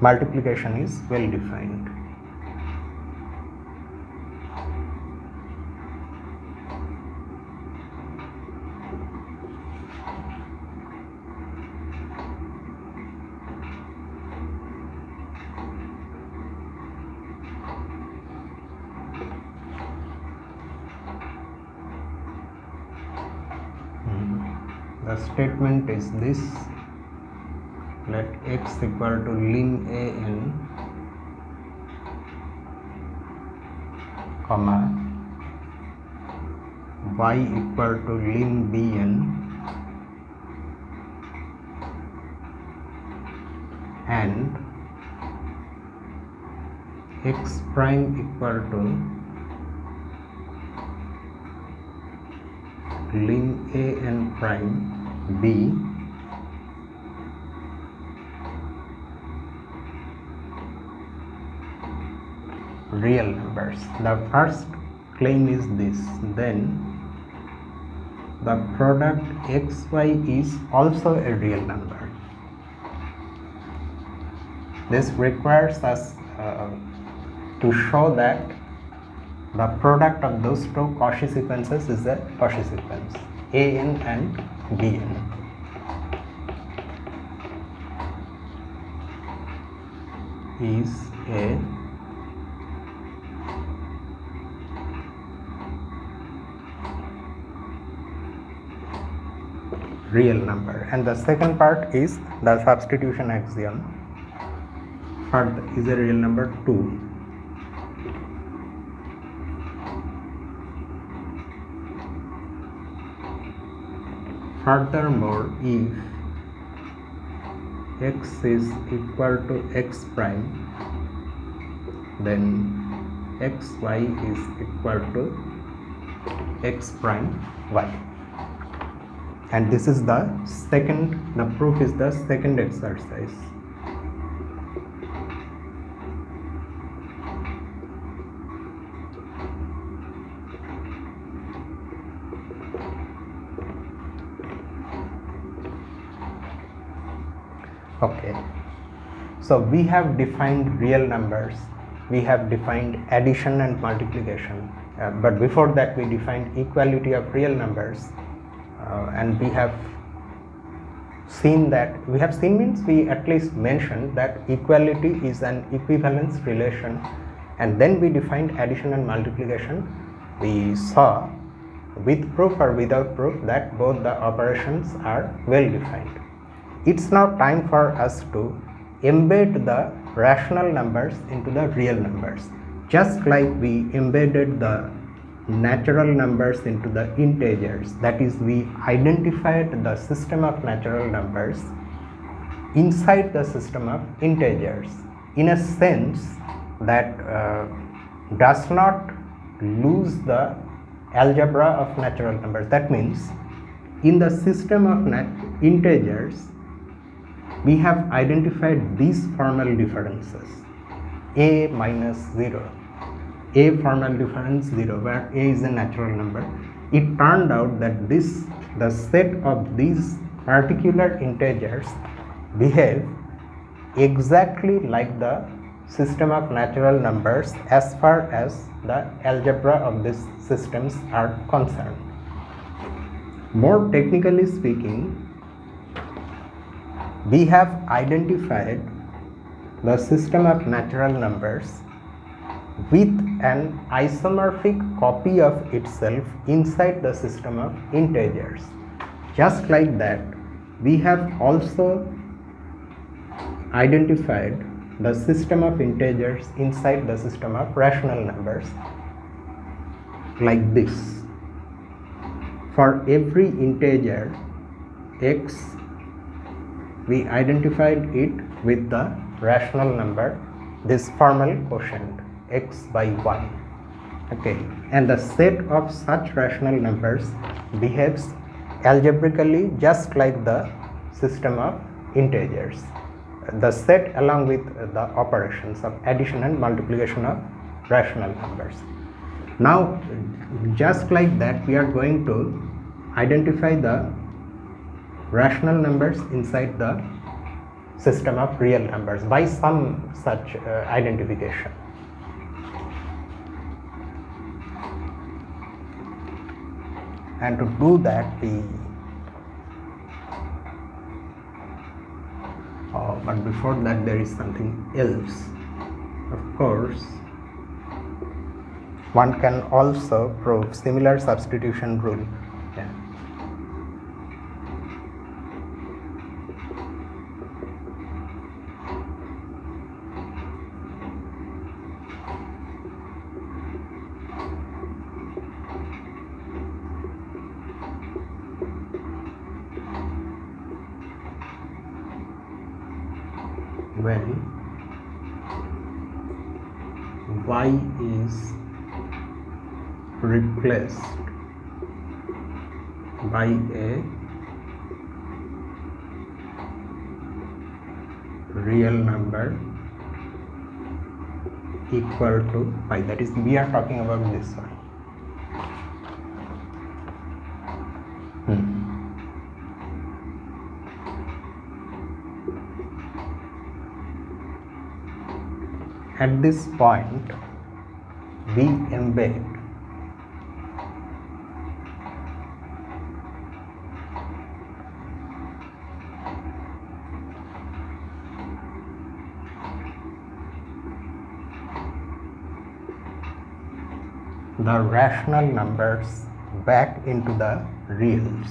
Multiplication is well defined. The statement is this: let x equal to lim an, comma, y equal to lim bn, and x prime equal to lim an prime be real numbers. The first claim is this. Then the product xy is also a real number. This requires us to show that the product of those two Cauchy sequences is a Cauchy sequence, an and bn. Is a real number. And the second part is the substitution axiom. First is a real number 2. Furthermore, if x is equal to x prime, then xy is equal to x prime y. And this is the proof is the second exercise. Okay, so we have defined real numbers, we have defined addition and multiplication, but before that we defined equality of real numbers, and we have seen means we at least mentioned that equality is an equivalence relation, and then we defined addition and multiplication. We saw with proof or without proof that both the operations are well defined. It's now time for us to embed the rational numbers into the real numbers. Just like we embedded the natural numbers into the integers, that is, we identified the system of natural numbers inside the system of integers in a sense that does not lose the algebra of natural numbers. That means in the system of integers, we have identified these formal differences, a minus 0, a formal difference 0, where a is a natural number. It turned out that the set of these particular integers behave exactly like the system of natural numbers as far as the algebra of these systems are concerned. More technically speaking, we have identified the system of natural numbers with an isomorphic copy of itself inside the system of integers. Just like that, we have also identified the system of integers inside the system of rational numbers like this. For every integer x, we identified it with the rational number, this formal quotient x by 1. Okay, and the set of such rational numbers behaves algebraically just like the system of integers, the set along with the operations of addition and multiplication of rational numbers. Now, just like that, we are going to identify the rational numbers inside the system of real numbers by some such identification. And to do that, but before that there is something else. Of course, one can also prove similar substitution rule. Yeah. When y is replaced by a real number equal to pi, that is, we are talking about this one. At this point, we embed the rational numbers back into the reals.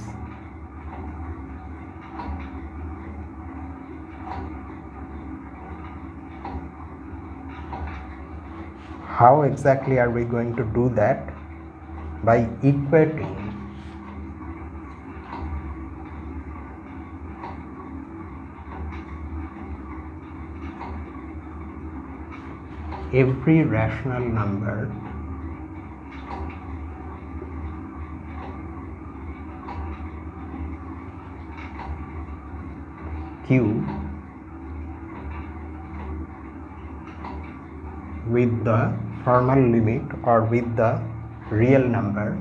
How exactly are we going to do that? By equating every rational number q with the formal limit or with the real number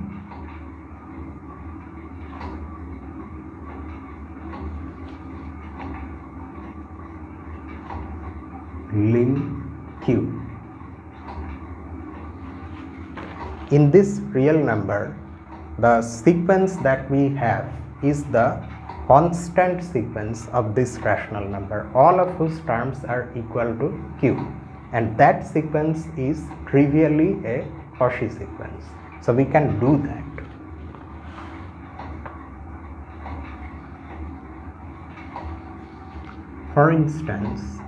lim q. In this real number, the sequence that we have is the constant sequence of this rational number, all of whose terms are equal to q, and that sequence is trivially a Cauchy sequence. So we can do that. For instance,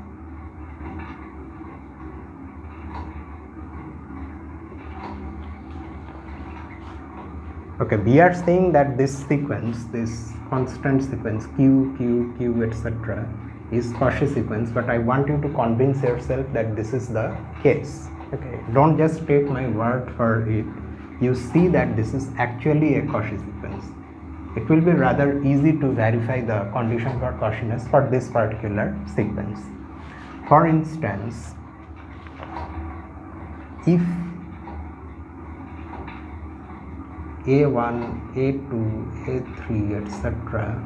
okay, we are saying that this sequence, this constant sequence q, q, q, etc. is Cauchy sequence, but I want you to convince yourself that this is the case. Okay, don't just take my word for it. You see that this is actually a Cauchy sequence. It will be rather easy to verify the condition for Cauchiness for this particular sequence. For instance, if A1, A2, A3, etc.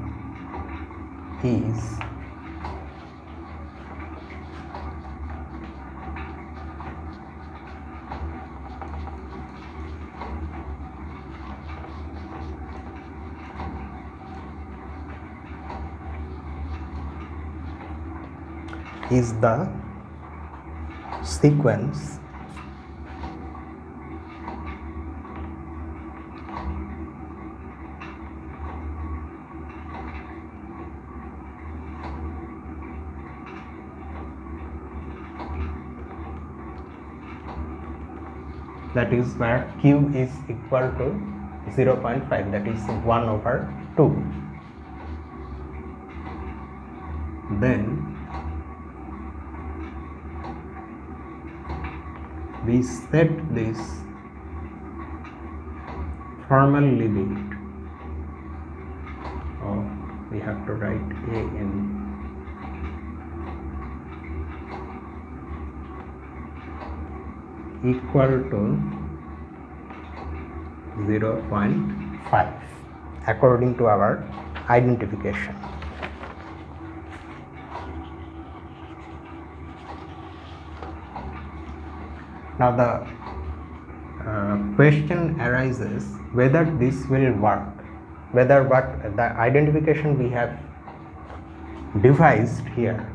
is the sequence that is where q is equal to 0.5, that is 1/2. Then we set this formal limit, we have to write a in equal to 0.5 according to our identification. Now the question arises whether this will work, whether what the identification we have devised here,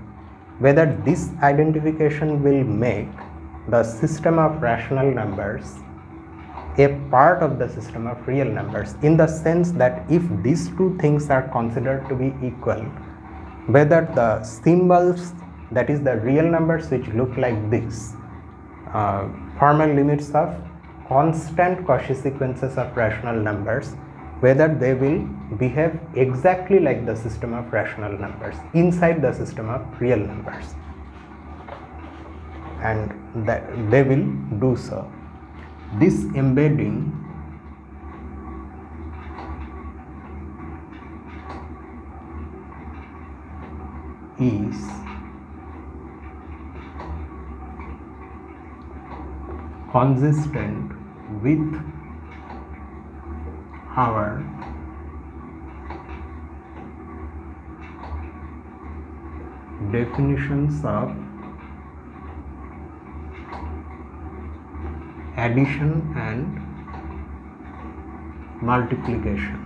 whether this identification will make the system of rational numbers a part of the system of real numbers, in the sense that if these two things are considered to be equal, whether the symbols, that is the real numbers which look like this, formal limits of constant Cauchy sequences of rational numbers, whether they will behave exactly like the system of rational numbers inside the system of real numbers, and that they will do so. This embedding is consistent with our definitions of addition and multiplication.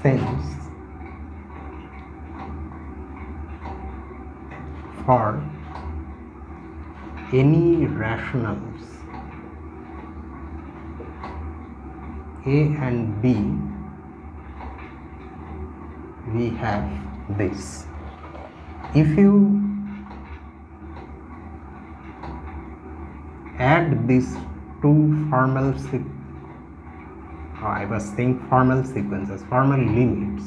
Since for any rationals a and b, we have this. If you add these two formal sequences, formal limits,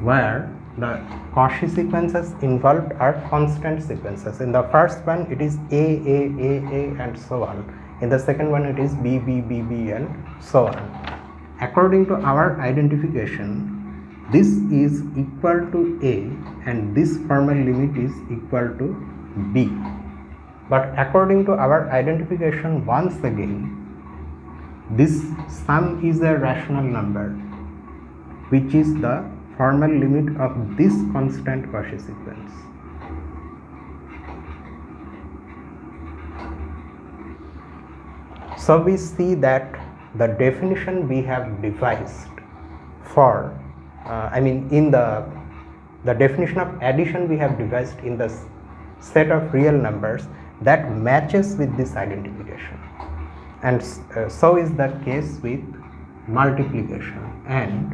where the Cauchy sequences involved are constant sequences. In the first one it is A, and so on. In the second one it is B, and so on. According to our identification, this is equal to A and this formal limit is equal to B. But according to our identification, once again, this sum is a rational number, which is the formal limit of this constant Cauchy sequence. So we see that the definition we have devised for, in the definition of addition we have devised in the set of real numbers, that matches with this identification. And so is the case with multiplication. And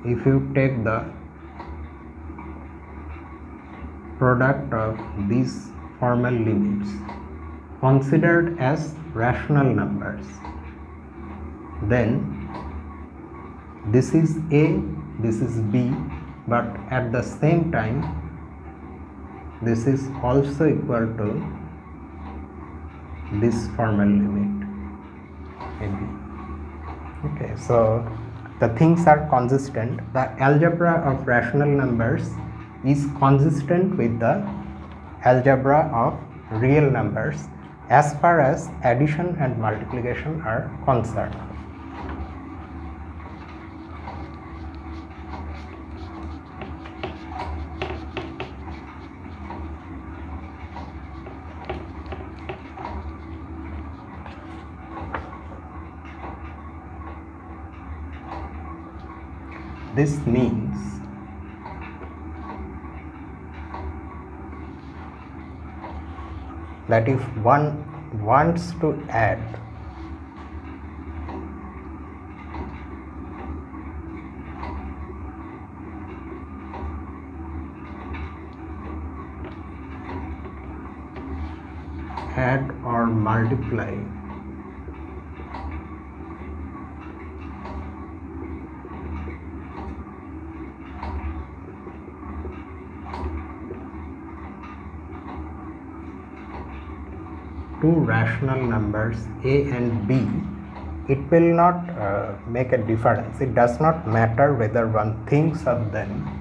if you take the product of these formal limits considered as rational numbers, then this is A, this is B, but at the same time this is also equal to this formal limit AB. Okay, so the things are consistent. The algebra of rational numbers is consistent with the algebra of real numbers as far as addition and multiplication are concerned. This means that if one wants to add or multiply two rational numbers A and B, it will not make a difference. It does not matter whether one thinks of them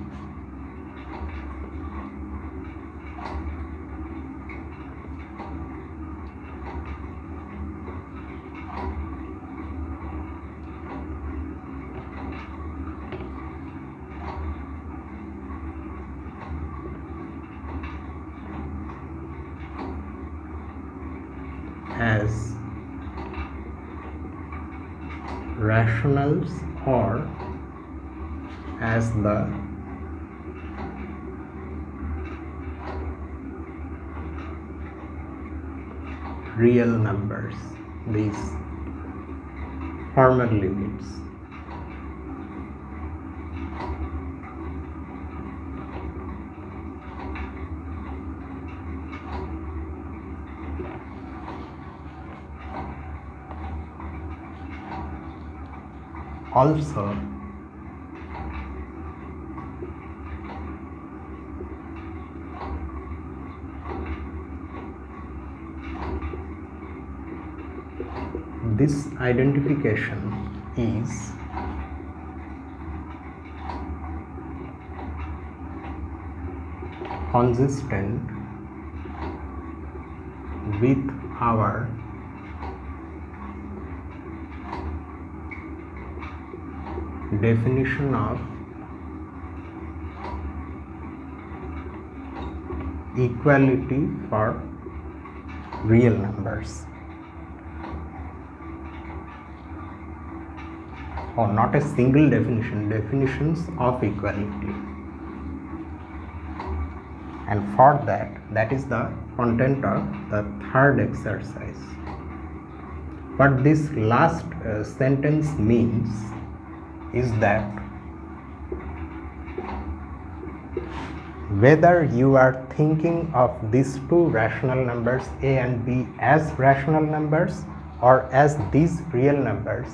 as rationals or as the real numbers, these formal limits. Also, this identification is consistent with our definition of equality for real numbers, or not a single definition, definitions of equality. and for that is the content of the third exercise. What this last sentence means is that whether you are thinking of these two rational numbers a and b as rational numbers or as these real numbers,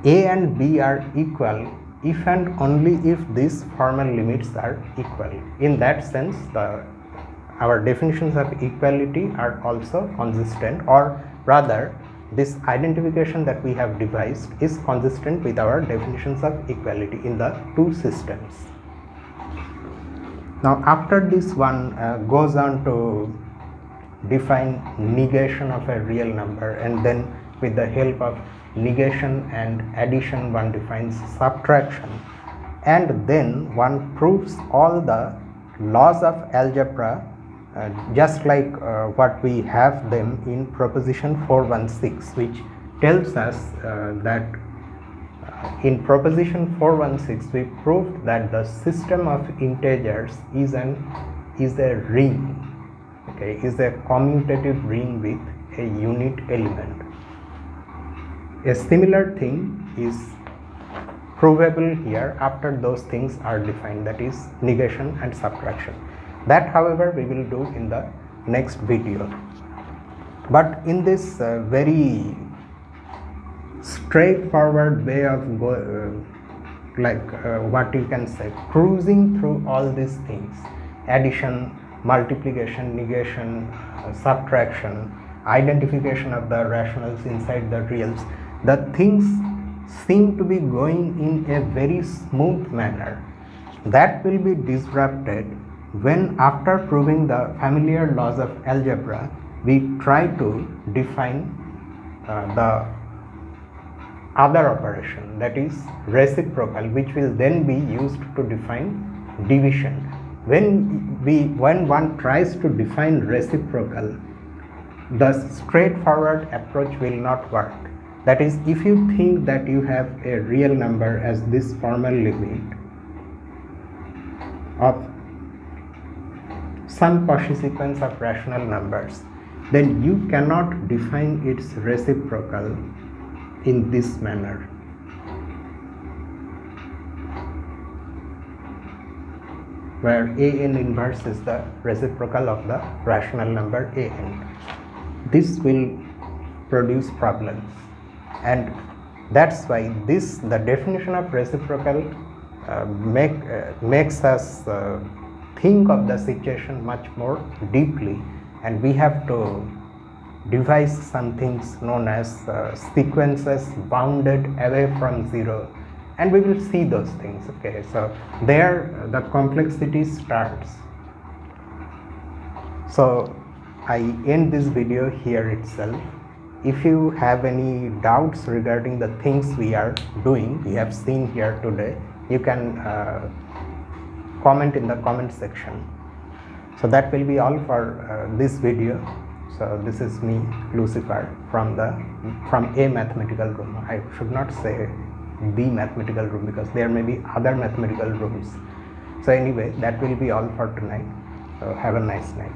a and b are equal if and only if these formal limits are equal. In that sense, our definitions of equality are also consistent, or rather this identification that we have devised is consistent with our definitions of equality in the two systems. Now after this one goes on to define negation of a real number, and then with the help of negation and addition one defines subtraction, and then one proves all the laws of algebra just like what we have them in proposition 416, which tells us that in proposition 416 we proved that the system of integers is a ring, okay, is a commutative ring with a unit element. A similar thing is provable here after those things are defined, that is negation and subtraction. That, however, we will do in the next video. But in this very straightforward way of what you can say, cruising through all these things, addition, multiplication, negation, subtraction, identification of the rationals inside the reals, the things seem to be going in a very smooth manner. That will be disrupted when, after proving the familiar laws of algebra, we try to define the other operation, that is reciprocal, which will then be used to define division. When one tries to define reciprocal, the straightforward approach will not work. That is, if you think that you have a real number as this formal limit of some Cauchy sequence of rational numbers, then you cannot define its reciprocal in this manner. Where an inverse is the reciprocal of the rational number an. This will produce problems, and that's why the definition of reciprocal makes us think of the situation much more deeply, and we have to devise some things known as sequences bounded away from zero, and we will see those things. Okay, so there the complexity starts. So I end this video here itself. If you have any doubts regarding the things we are doing, we have seen here today, you can comment in the comment section. So that will be all for this video. So this is me, Lucifer, from a mathematical room. I should not say the mathematical room because there may be other mathematical rooms. So anyway, that will be all for tonight. So have a nice night.